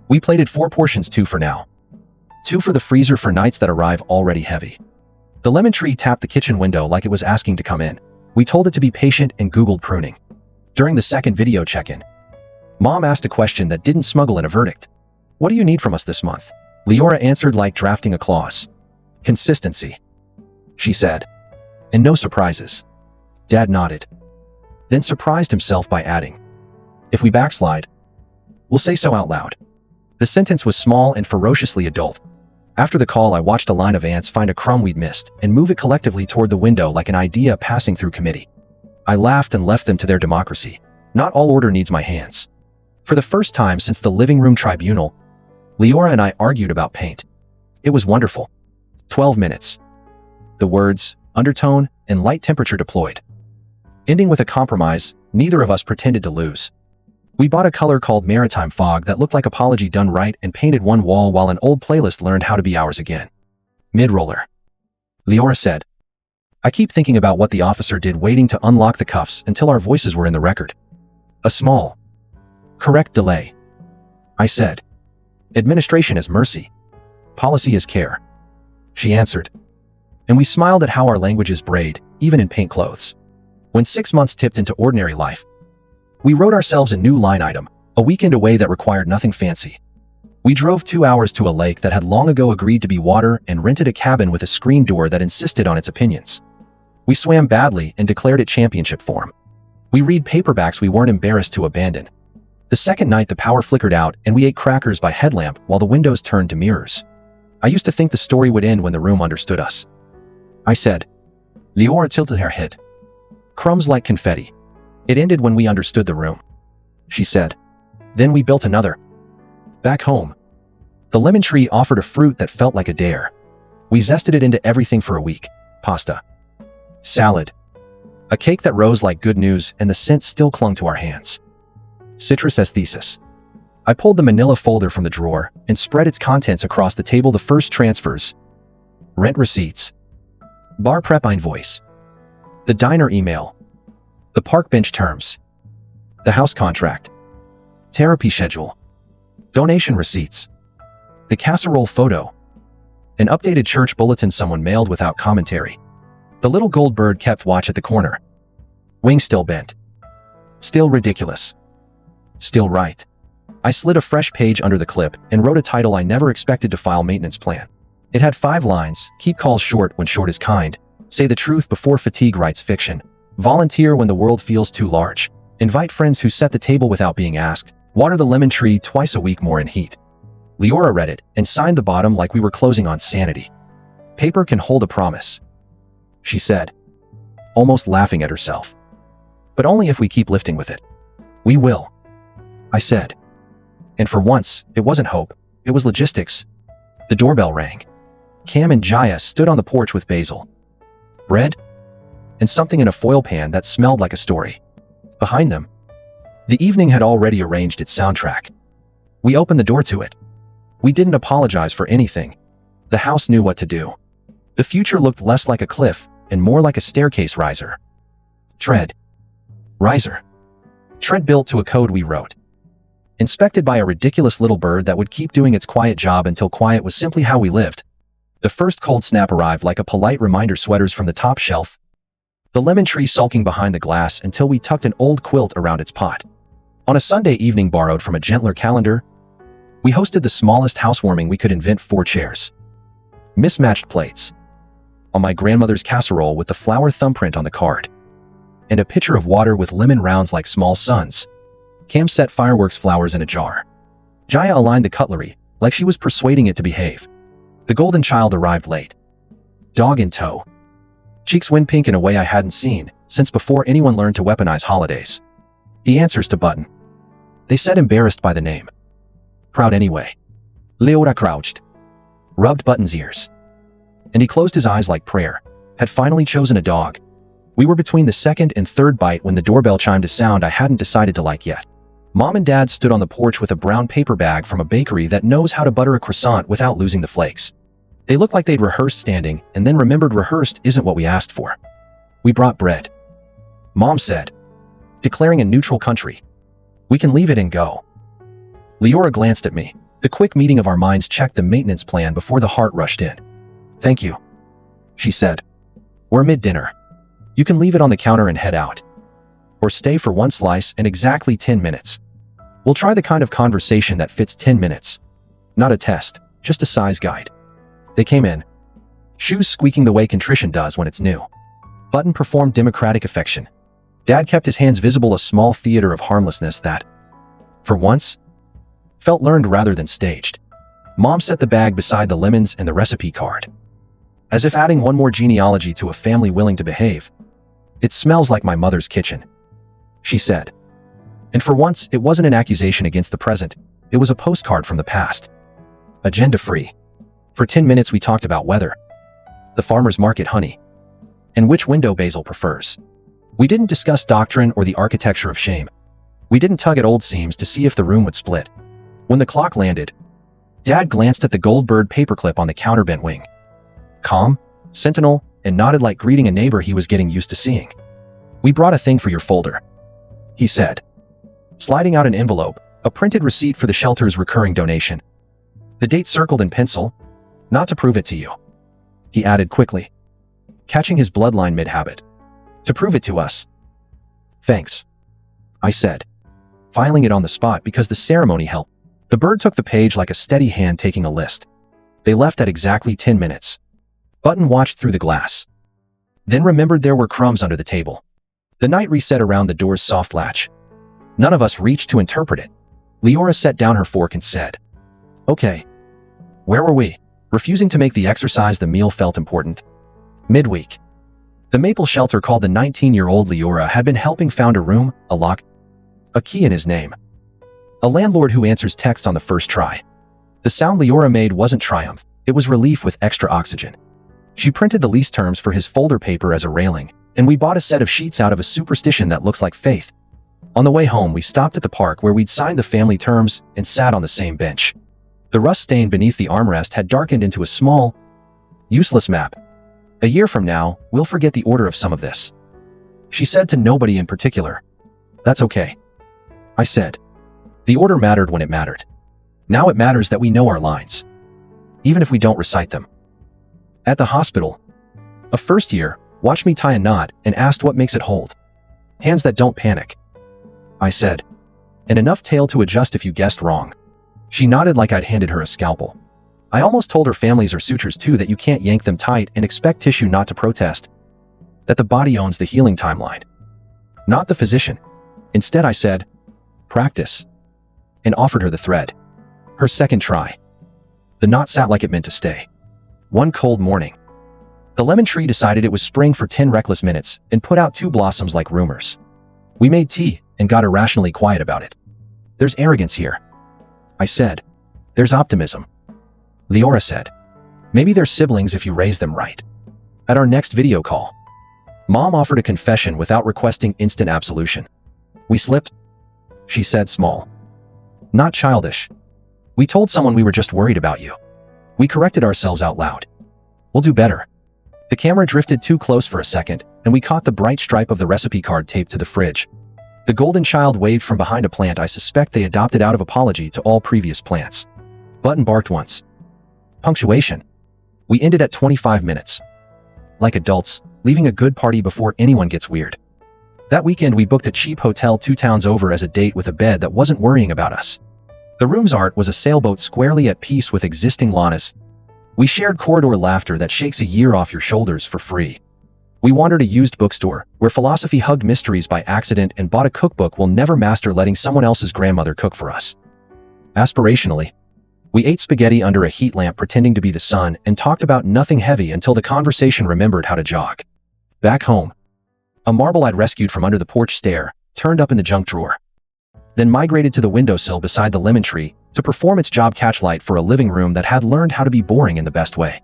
A: We plated 4 portions, 2 for now. 2 for the freezer for nights that arrive already heavy. The lemon tree tapped the kitchen window like it was asking to come in. We told it to be patient and Googled pruning. During the second video check-in, Mom asked a question that didn't smuggle in a verdict. What do you need from us this month? Leora answered like drafting a clause. Consistency, she said. And no surprises. Dad nodded. Then surprised himself by adding, if we backslide, we'll say so out loud. The sentence was small and ferociously adult. After the call, I watched a line of ants find a crumb we'd missed and move it collectively toward the window like an idea passing through committee. I laughed and left them to their democracy. Not all order needs my hands. For the first time since the living room tribunal, Leora and I argued about paint. It was wonderful. 12 minutes. The words, undertone, and light temperature deployed. Ending with a compromise, neither of us pretended to lose. We bought a color called Maritime Fog that looked like apology done right and painted one wall while an old playlist learned how to be ours again. Mid-roller. Leora said. I keep thinking about what the officer did waiting to unlock the cuffs until our voices were in the record. A small, correct delay. I said. Administration is mercy. Policy is care. She answered. And we smiled at how our languages braid, even in paint clothes. When 6 months tipped into ordinary life, we wrote ourselves a new line item, a weekend away that required nothing fancy. We drove 2 hours to a lake that had long ago agreed to be water and rented a cabin with a screen door that insisted on its opinions. We swam badly and declared it championship form. We read paperbacks we weren't embarrassed to abandon. The second night the power flickered out and we ate crackers by headlamp while the windows turned to mirrors. I used to think the story would end when the room understood us. I said. Leora tilted her head. Crumbs like confetti. It ended when we understood the room. She said. Then we built another. Back home. The lemon tree offered a fruit that felt like a dare. We zested it into everything for a week. Pasta. Salad. A cake that rose like good news and the scent still clung to our hands. Citrus aesthesis. I pulled the manila folder from the drawer and spread its contents across the table. The first transfers. Rent receipts. Bar prep invoice. The diner email. The park bench terms. The house contract. Therapy schedule. Donation receipts. The casserole photo. An updated church bulletin someone mailed without commentary. The little gold bird kept watch at the corner. Wing still bent. Still ridiculous. Still right. I slid a fresh page under the clip and wrote a title I never expected to file maintenance plan. It had 5 lines: keep calls short when short is kind, say the truth before fatigue writes fiction, volunteer when the world feels too large, invite friends who set the table without being asked, water the lemon tree twice a week more in heat. Leora read it and signed the bottom like we were closing on sanity. Paper can hold a promise, she said, almost laughing at herself. But only if we keep lifting with it. We will, I said. And for once, it wasn't hope, it was logistics. The doorbell rang. Cam and Jaya stood on the porch with basil, bread, and something in a foil pan that smelled like a story. Behind them, the evening had already arranged its soundtrack. We opened the door to it. We didn't apologize for anything. The house knew what to do. The future looked less like a cliff and more like a staircase riser. Tread. Riser. Tread built to a code we wrote. Inspected by a ridiculous little bird that would keep doing its quiet job until quiet was simply how we lived. The first cold snap arrived like a polite reminder: sweaters from the top shelf. The lemon tree sulking behind the glass until we tucked an old quilt around its pot. On a Sunday evening borrowed from a gentler calendar, we hosted the smallest housewarming we could invent: 4 chairs. Mismatched plates. On my grandmother's casserole with the flower thumbprint on the card. And a pitcher of water with lemon rounds like small suns. Cam set fireworks flowers in a jar. Jaya aligned the cutlery, like she was persuading it to behave. The golden child arrived late. Dog in tow. Cheeks wind pink in a way I hadn't seen since before anyone learned to weaponize holidays. He answers to button. They said embarrassed by the name. Proud anyway. Leora crouched. rubbed Button's ears. And he closed his eyes like prayer, had finally chosen a dog. We were between the second and third bite when the doorbell chimed a sound I hadn't decided to like yet. Mom and Dad stood on the porch with a brown paper bag from a bakery that knows how to butter a croissant without losing the flakes. They looked like they'd rehearsed standing and then remembered rehearsed isn't what we asked for. We brought bread. Mom said, declaring a neutral country. We can leave it and go. Leora glanced at me. The quick meeting of our minds checked the maintenance plan before the heart rushed in. Thank you, she said. We're mid-dinner. You can leave it on the counter and head out. Or stay for one slice and exactly 10 minutes. We'll try the kind of conversation that fits 10 minutes. Not a test, just a size guide. They came in. Shoes squeaking the way contrition does when it's new. Button performed democratic affection. Dad kept his hands visible, a small theater of harmlessness that, for once, felt learned rather than staged. Mom set the bag beside the lemons and the recipe card. As if adding one more genealogy to a family willing to behave. It smells like my mother's kitchen, she said. And for once, it wasn't an accusation against the present. It was a postcard from the past. Agenda-free. For 10 minutes we talked about weather, the farmer's market honey, and which window Basil prefers. We didn't discuss doctrine or the architecture of shame. We didn't tug at old seams to see if the room would split. When the clock landed, Dad glanced at the gold bird paperclip on the counterbent wing. Calm, sentinel, and nodded like greeting a neighbor he was getting used to seeing. We brought a thing for your folder, he said, sliding out an envelope, a printed receipt for the shelter's recurring donation. The date circled in pencil, not to prove it to you, he added quickly, catching his bloodline mid-habit. To prove it to us. Thanks, I said, filing it on the spot because the ceremony helped. The bird took the page like a steady hand taking a list. They left at exactly 10 minutes. Button watched through the glass. Then remembered there were crumbs under the table. The night reset around the door's soft latch. None of us reached to interpret it. Leora set down her fork and said, okay. Where were we? Refusing to make the exercise the meal felt important. Midweek. The Maple Shelter called the 19-year-old Leora had been helping found a room, a lock, a key in his name. A landlord who answers texts on the first try. The sound Leora made wasn't triumph, it was relief with extra oxygen. She printed the lease terms for his folder paper as a railing, and we bought a set of sheets out of a superstition that looks like faith. On the way home we stopped at the park where we'd signed the family terms and sat on the same bench. The rust stain beneath the armrest had darkened into a small, useless map. A year from now, we'll forget the order of some of this. She said to nobody in particular. That's okay, I said. The order mattered when it mattered. Now it matters that we know our lines, even if we don't recite them. At the hospital, a first year watched me tie a knot and asked what makes it hold. Hands that don't panic, I said. And enough tail to adjust if you guessed wrong. She nodded like I'd handed her a scalpel. I almost told her families are sutures too, that you can't yank them tight and expect tissue not to protest. That the body owns the healing timeline, not the physician. Instead I said, practice, and offered her the thread. Her second try. The knot sat like it meant to stay. One cold morning, the lemon tree decided it was spring for 10 reckless minutes and put out 2 blossoms like rumors. We made tea and got irrationally quiet about it. There's arrogance here, I said. There's optimism, Leora said. Maybe they're siblings if you raise them right. At our next video call, Mom offered a confession without requesting instant absolution. We slipped, she said, small. Not childish. We told someone we were just worried about you. We corrected ourselves out loud. We'll do better. The camera drifted too close for a second, and we caught the bright stripe of the recipe card taped to the fridge. The golden child waved from behind a plant I suspect they adopted out of apology to all previous plants. Button barked once. Punctuation. We ended at 25 minutes. Like adults, leaving a good party before anyone gets weird. That weekend we booked a cheap hotel 2 towns over as a date with a bed that wasn't worrying about us. The room's art was a sailboat squarely at peace with existing llanas. We shared corridor laughter that shakes a year off your shoulders for free. We wandered a used bookstore, where philosophy hugged mysteries by accident, and bought a cookbook we'll never master, letting someone else's grandmother cook for us. Aspirationally, we ate spaghetti under a heat lamp pretending to be the sun and talked about nothing heavy until the conversation remembered how to jog. Back home, a marble I'd rescued from under the porch stair turned up in the junk drawer. Then migrated to the windowsill beside the lemon tree, to perform its job catchlight for a living room that had learned how to be boring in the best way.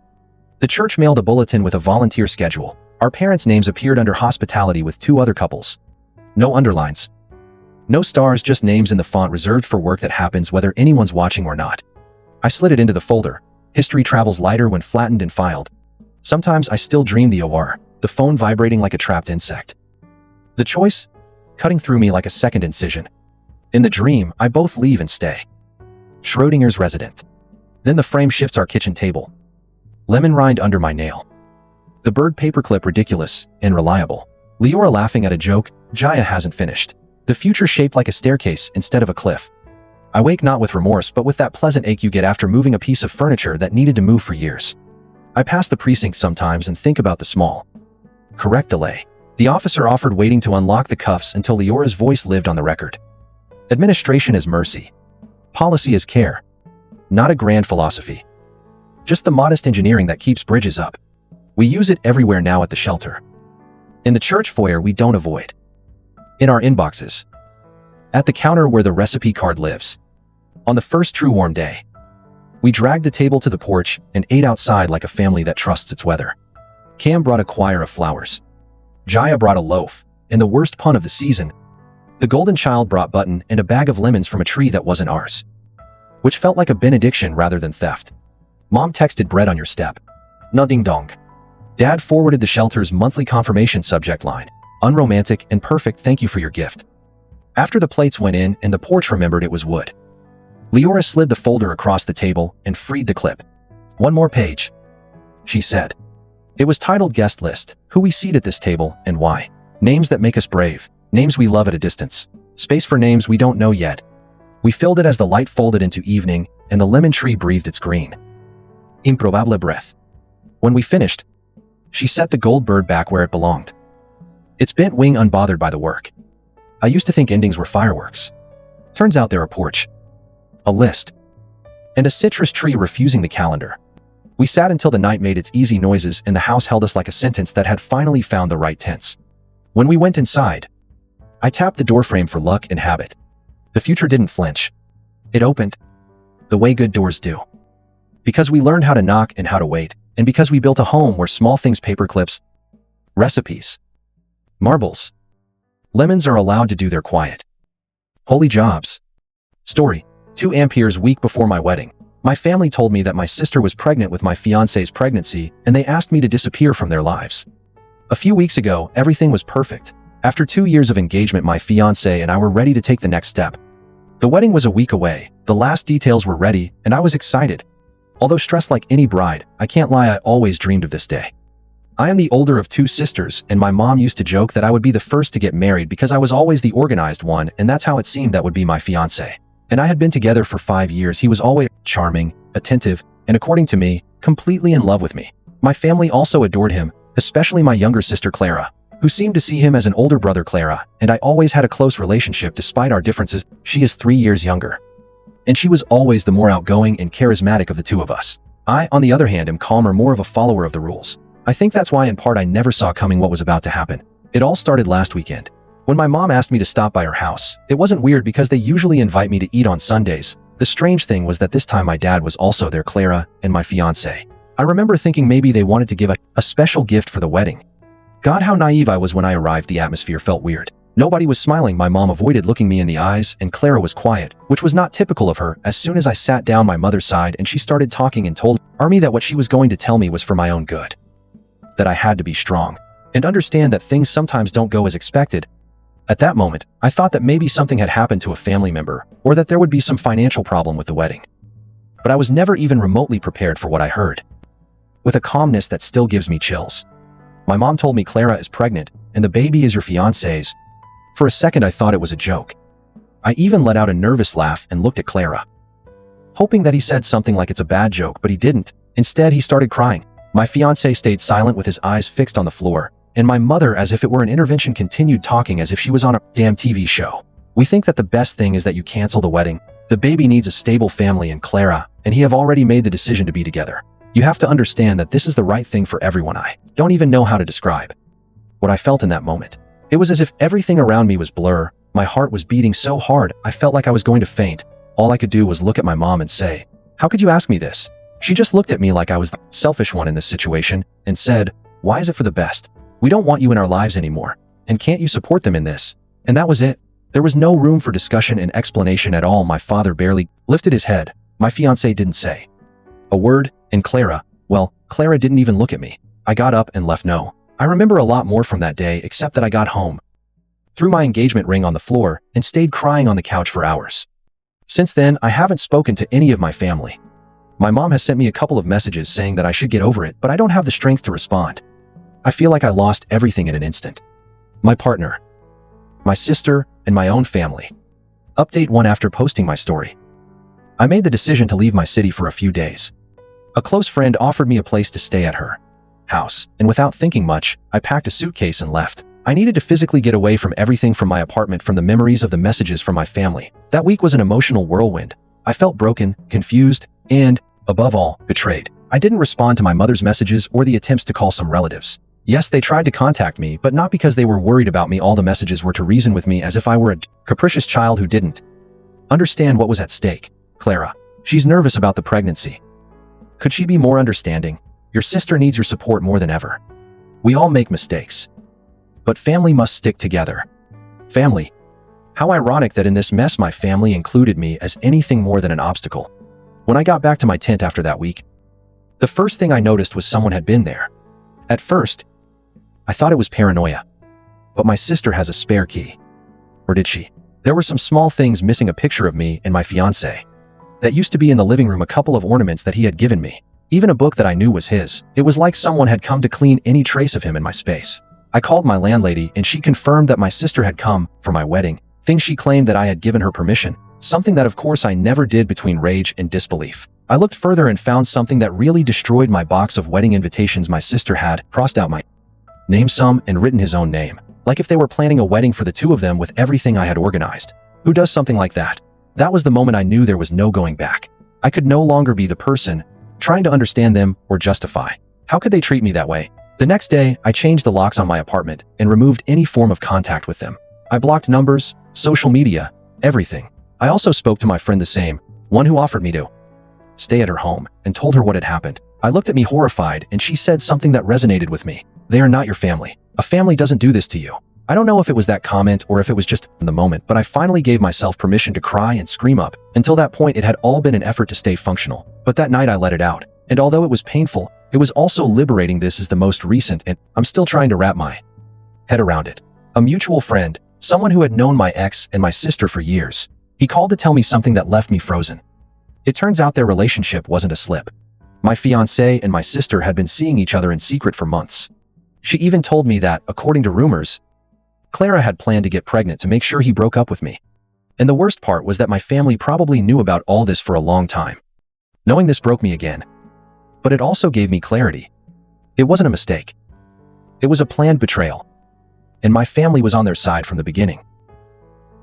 A: The church mailed a bulletin with a volunteer schedule. Our parents' names appeared under hospitality with 2 other couples. No underlines. No stars, just names in the font reserved for work that happens whether anyone's watching or not. I slid it into the folder. History travels lighter when flattened and filed. Sometimes I still dream the phone vibrating like a trapped insect. The choice? Cutting through me like a second incision. In the dream, I both leave and stay. Schrodinger's resident. Then the frame shifts our kitchen table. Lemon rind under my nail. The bird paperclip ridiculous and reliable. Leora laughing at a joke. Jaya hasn't finished. The future shaped like a staircase instead of a cliff. I wake not with remorse but with that pleasant ache you get after moving a piece of furniture that needed to move for years. I pass the precinct sometimes and think about the small, correct delay. The officer offered waiting to unlock the cuffs until Leora's voice lived on the record. Administration is mercy. Policy is care. Not a grand philosophy. Just the modest engineering that keeps bridges up. We use it everywhere now at the shelter. In the church foyer we don't avoid. In our inboxes. At the counter where the recipe card lives. On the first true warm day. We dragged the table to the porch and ate outside like a family that trusts its weather. Cam brought a choir of flowers. Jaya brought a loaf, and the worst pun of the season, the golden child brought Button and a bag of lemons from a tree that wasn't ours. Which felt like a benediction rather than theft. Mom texted bread on your step. No ding dong. Dad forwarded the shelter's monthly confirmation subject line. Unromantic and perfect, thank you for your gift. After the plates went in and the porch remembered it was wood. Leora slid the folder across the table and freed the clip. One more page, she said. It was titled Guest List, who we seat at this table and why. Names that make us brave, names we love at a distance. Space for names we don't know yet. We filled it as the light folded into evening and the lemon tree breathed its green. Improbable breath. When we finished, she set the gold bird back where it belonged. Its bent wing unbothered by the work. I used to think endings were fireworks. Turns out they're a porch. A list. And a citrus tree refusing the calendar. We sat until the night made its easy noises and the house held us like a sentence that had finally found the right tense. When we went inside, I tapped the doorframe for luck and habit. The future didn't flinch. It opened. The way good doors do. Because we learned how to knock and how to wait, and because we built a home where small things, paper clips, recipes, marbles, lemons are allowed to do their quiet, holy jobs. Story. 2 Amperes week before my wedding. My family told me that my sister was pregnant with my fiance's pregnancy, and they asked me to disappear from their lives. A few weeks ago, everything was perfect. After 2 years of engagement, my fiance and I were ready to take the next step. The wedding was a week away, the last details were ready, and I was excited. Although stressed like any bride, I can't lie, I always dreamed of this day. I am the older of 2 sisters, and my mom used to joke that I would be the first to get married because I was always the organized one, and that's how it seemed that would be my fiance. And I had been together for 5 years. He was always charming, attentive, and according to me, completely in love with me. My family also adored him, especially my younger sister Clara, who seemed to see him as an older brother. Clara and I always had a close relationship despite our differences. She is 3 years younger. And she was always the more outgoing and charismatic of the 2 of us. I, on the other hand, am calmer, more of a follower of the rules. I think that's why in part I never saw coming what was about to happen. It all started last weekend. When my mom asked me to stop by her house, it wasn't weird because they usually invite me to eat on Sundays. The strange thing was that this time my dad was also there, Clara and my fiance. I remember thinking maybe they wanted to give a special gift for the wedding. God, how naive I was when I arrived. The atmosphere felt weird. Nobody was smiling. My mom avoided looking me in the eyes, and Clara was quiet, which was not typical of her. As soon as I sat down my mother's side and she started talking and told me that what she was going to tell me was for my own good. That I had to be strong and understand that things sometimes don't go as expected. At that moment, I thought that maybe something had happened to a family member, or that there would be some financial problem with the wedding. But I was never even remotely prepared for what I heard. With a calmness that still gives me chills. My mom told me Clara is pregnant, and the baby is your fiance's. For a second I thought it was a joke. I even let out a nervous laugh and looked at Clara, hoping that he said something like it's a bad joke, but he didn't. Instead, he started crying. My fiance stayed silent with his eyes fixed on the floor, and my mother, as if it were an intervention, continued talking as if she was on a damn TV show. We think that the best thing is that you cancel the wedding. The baby needs a stable family, and Clara and he have already made the decision to be together. You have to understand that this is the right thing for everyone. I don't even know how to describe what I felt in that moment. It was as if everything around me was blur. My heart was beating so hard, I felt like I was going to faint. All I could do was look at my mom and say, "How could you ask me this?" She just looked at me like I was the selfish one in this situation and said, "Why is it for the best? We don't want you in our lives anymore. And can't you support them in this?" And that was it. There was no room for discussion and explanation at all. My father barely lifted his head. My fiancée didn't say a word, and Clara didn't even look at me. I got up and left. No, I remember a lot more from that day except that I got home, threw my engagement ring on the floor, and stayed crying on the couch for hours. Since then, I haven't spoken to any of my family. My mom has sent me a couple of messages saying that I should get over it, but I don't have the strength to respond. I feel like I lost everything in an instant. My partner, my sister, and my own family. Update 1. After posting my story, I made the decision to leave my city for a few days. A close friend offered me a place to stay at her house, and without thinking much, I packed a suitcase and left. I needed to physically get away from everything, from my apartment, from the memories of the messages from my family. That week was an emotional whirlwind. I felt broken, confused, and, above all, betrayed. I didn't respond to my mother's messages or the attempts to call some relatives. Yes, they tried to contact me, but not because they were worried about me. All the messages were to reason with me as if I were a capricious child who didn't understand what was at stake. Clara, she's nervous about the pregnancy. Could she be more understanding? Your sister needs your support more than ever. We all make mistakes, but family must stick together. Family. How ironic that in this mess my family included me as anything more than an obstacle. When I got back to my tent after that week, the first thing I noticed was someone had been there. At first, I thought it was paranoia. But my sister has a spare key. Or did she? There were some small things missing: a picture of me and my fiancé that used to be in the living room, a couple of ornaments that he had given me, even a book that I knew was his. It was like someone had come to clean any trace of him in my space. I called my landlady and she confirmed that my sister had come for my wedding, things she claimed that I had given her permission, something that of course I never did. Between rage and disbelief, I looked further and found something that really destroyed my box of wedding invitations. My sister had crossed out my name some and written his own name, like if they were planning a wedding for the two of them with everything I had organized. Who does something like that? That was the moment I knew there was no going back. I could no longer be the person trying to understand them or justify. How could they treat me that way? The next day, I changed the locks on my apartment and removed any form of contact with them. I blocked numbers, social media, everything. I also spoke to my friend, the same one who offered me to stay at her home, and told her what had happened. I looked at me horrified, and she said something that resonated with me. "They are not your family. A family doesn't do this to you." I don't know if it was that comment or if it was just in the moment, but I finally gave myself permission to cry and scream up. Until that point, it had all been an effort to stay functional. But that night I let it out. And although it was painful, it was also liberating. This is the most recent, and I'm still trying to wrap my head around it. A mutual friend, someone who had known my ex and my sister for years, he called to tell me something that left me frozen. It turns out their relationship wasn't a slip. My fiancé and my sister had been seeing each other in secret for months. She even told me that, according to rumors, Clara had planned to get pregnant to make sure he broke up with me. And the worst part was that my family probably knew about all this for a long time. Knowing this broke me again. But it also gave me clarity. It wasn't a mistake. It was a planned betrayal. And my family was on their side from the beginning.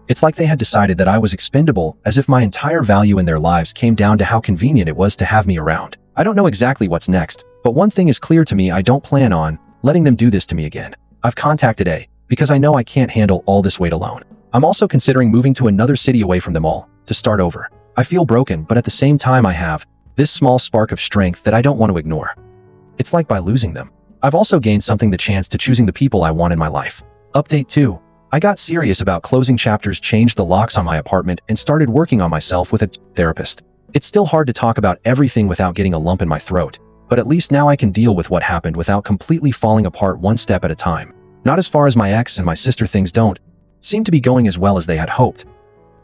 A: It's like they had decided that I was expendable, as if my entire value in their lives came down to how convenient it was to have me around. I don't know exactly what's next, but one thing is clear to me: I don't plan on letting them do this to me again. I've contacted A, because I know I can't handle all this weight alone. I'm also considering moving to another city away from them all, to start over. I feel broken, but at the same time I have this small spark of strength that I don't want to ignore. It's like by losing them, I've also gained something: the chance to choosing the people I want in my life. Update 2. I got serious about closing chapters, changed the locks on my apartment, and started working on myself with a therapist. It's still hard to talk about everything without getting a lump in my throat, but at least now I can deal with what happened without completely falling apart, one step at a time. Not as far as my ex and my sister. Things don't seem to be going as well as they had hoped.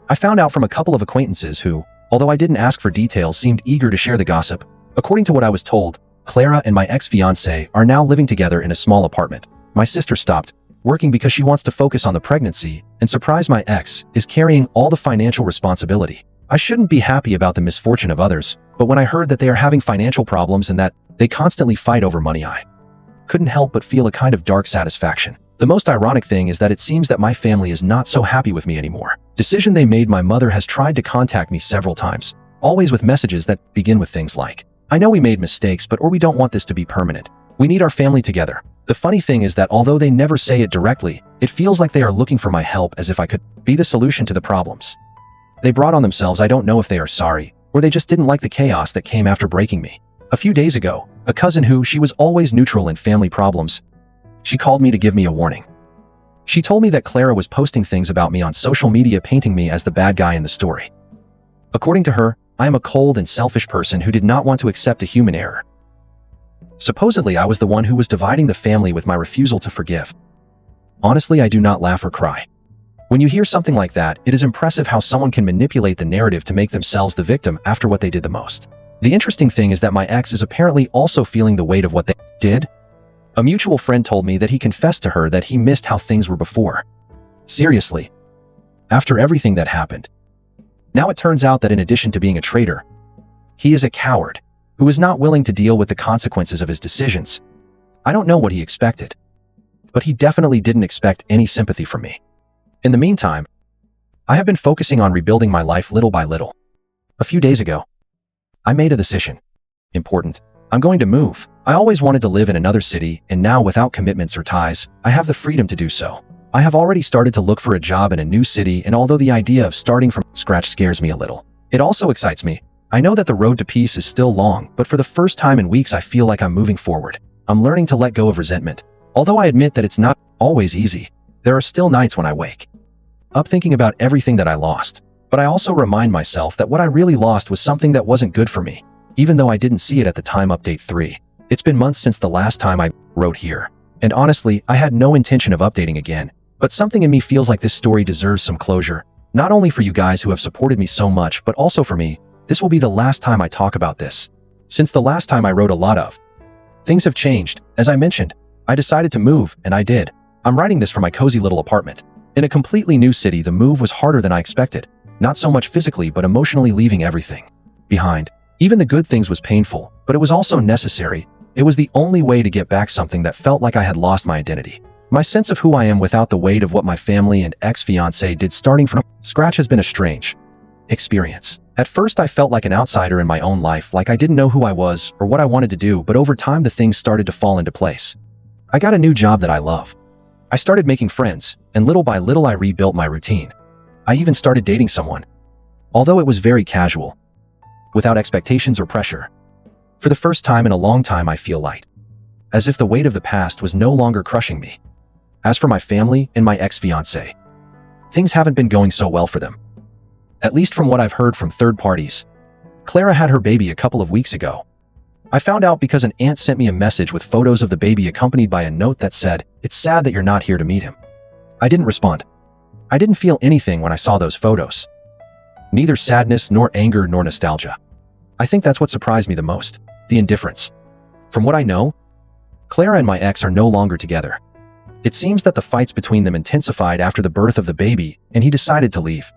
A: I found out from a couple of acquaintances who, although I didn't ask for details, seemed eager to share the gossip. According to what I was told, Clara and my ex-fiancé are now living together in a small apartment. My sister stopped working because she wants to focus on the pregnancy, and surprise, my ex is carrying all the financial responsibility. I shouldn't be happy about the misfortune of others, but when I heard that they are having financial problems and that they constantly fight over money, I couldn't help but feel a kind of dark satisfaction. The most ironic thing is that it seems that my family is not so happy with me anymore. Decision they made: my mother has tried to contact me several times, always with messages that begin with things like, "I know we made mistakes, but we don't want this to be permanent. We need our family together." The funny thing is that although they never say it directly, it feels like they are looking for my help, as if I could be the solution to the problems They brought on themselves. I don't know if they are sorry, or they just didn't like the chaos that came after breaking me. A few days ago, a cousin who she was always neutral in family problems, she called me to give me a warning. She told me that Clara was posting things about me on social media, painting me as the bad guy in the story. According to her, I am a cold and selfish person who did not want to accept a human error. Supposedly, I was the one who was dividing the family with my refusal to forgive. Honestly, I do not laugh or cry. When you hear something like that, it is impressive how someone can manipulate the narrative to make themselves the victim after what they did the most. The interesting thing is that my ex is apparently also feeling the weight of what they did. A mutual friend told me that he confessed to her that he missed how things were before. Seriously. After everything that happened. Now it turns out that in addition to being a traitor, he is a coward who is not willing to deal with the consequences of his decisions. I don't know what he expected, but he definitely didn't expect any sympathy from me. In the meantime, I have been focusing on rebuilding my life little by little. A few days ago, I made a decision. Important. I'm going to move. I always wanted to live in another city, and now without commitments or ties, I have the freedom to do so. I have already started to look for a job in a new city, and although the idea of starting from scratch scares me a little, it also excites me. I know that the road to peace is still long, but for the first time in weeks I feel like I'm moving forward. I'm learning to let go of resentment. Although I admit that it's not always easy, there are still nights when I wake up thinking about everything that I lost. But I also remind myself that what I really lost was something that wasn't good for me, even though I didn't see it at the time. Update 3. It's been months since the last time I wrote here, and honestly, I had no intention of updating again, but something in me feels like this story deserves some closure. Not only for you guys who have supported me so much, but also for me. This will be the last time I talk about this. Since the last time I wrote, a lot of things have changed. As I mentioned, I decided to move, and I did. I'm writing this from my cozy little apartment. In a completely new city, the move was harder than I expected. Not so much physically, but emotionally, leaving everything behind. Even the good things was painful, but it was also necessary. It was the only way to get back something that felt like I had lost my identity. My sense of who I am without the weight of what my family and ex-fiancé did starting from scratch has been a strange experience. At first, I felt like an outsider in my own life, like I didn't know who I was or what I wanted to do, but over time the things started to fall into place. I got a new job that I love. I started making friends, and little by little I rebuilt my routine. I even started dating someone. Although it was very casual, without expectations or pressure. For the first time in a long time, I feel light. As if the weight of the past was no longer crushing me. As for my family and my ex-fiancé, things haven't been going so well for them. At least from what I've heard from third parties. Clara had her baby a couple of weeks ago. I found out because an aunt sent me a message with photos of the baby accompanied by a note that said, "It's sad that you're not here to meet him." I didn't respond. I didn't feel anything when I saw those photos. Neither sadness, nor anger, nor nostalgia. I think that's what surprised me the most, the indifference. From what I know, Clara and my ex are no longer together. It seems that the fights between them intensified after the birth of the baby, and he decided to leave.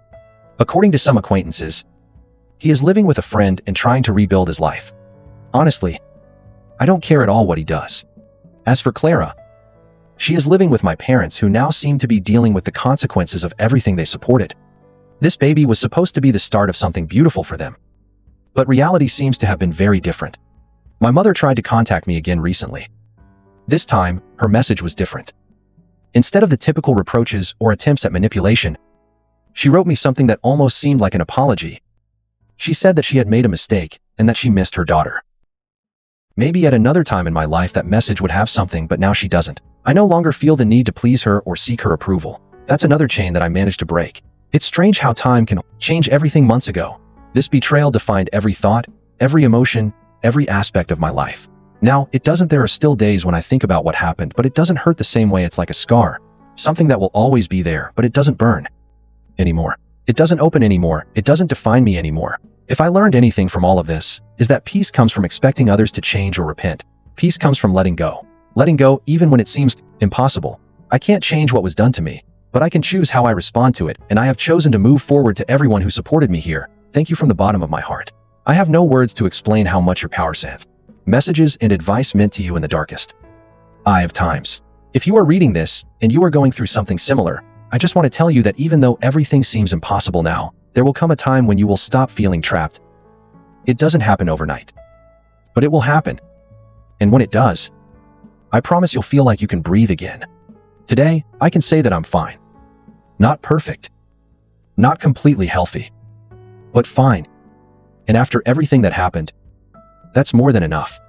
A: According to some acquaintances, he is living with a friend and trying to rebuild his life. Honestly, I don't care at all what he does. As for Clara, she is living with my parents, who now seem to be dealing with the consequences of everything they supported. This baby was supposed to be the start of something beautiful for them. But reality seems to have been very different. My mother tried to contact me again recently. This time, her message was different. Instead of the typical reproaches or attempts at manipulation, she wrote me something that almost seemed like an apology. She said that she had made a mistake and that she missed her daughter. Maybe at another time in my life that message would have something, but now she doesn't. I no longer feel the need to please her or seek her approval. That's another chain that I managed to break. It's strange how time can change everything. Months ago, this betrayal defined every thought, every emotion, every aspect of my life. Now, it doesn't. There are still days when I think about what happened, but it doesn't hurt the same way. It's like a scar. Something that will always be there, but it doesn't burn anymore. It doesn't open anymore. It doesn't define me anymore. If I learned anything from all of this, is that peace comes from expecting others to change or repent. Peace comes from letting go. Letting go even when it seems impossible. I can't change what was done to me, but I can choose how I respond to it, and I have chosen to move forward. To everyone who supported me here, thank you from the bottom of my heart. I have no words to explain how much your power have. Messages and advice meant to you in the darkest of times. If you are reading this, and you are going through something similar, I just want to tell you that even though everything seems impossible now, there will come a time when you will stop feeling trapped. It doesn't happen overnight, but it will happen. And when it does, I promise you'll feel like you can breathe again. Today, I can say that I'm fine. Not perfect. Not completely healthy. But fine. And after everything that happened, that's more than enough.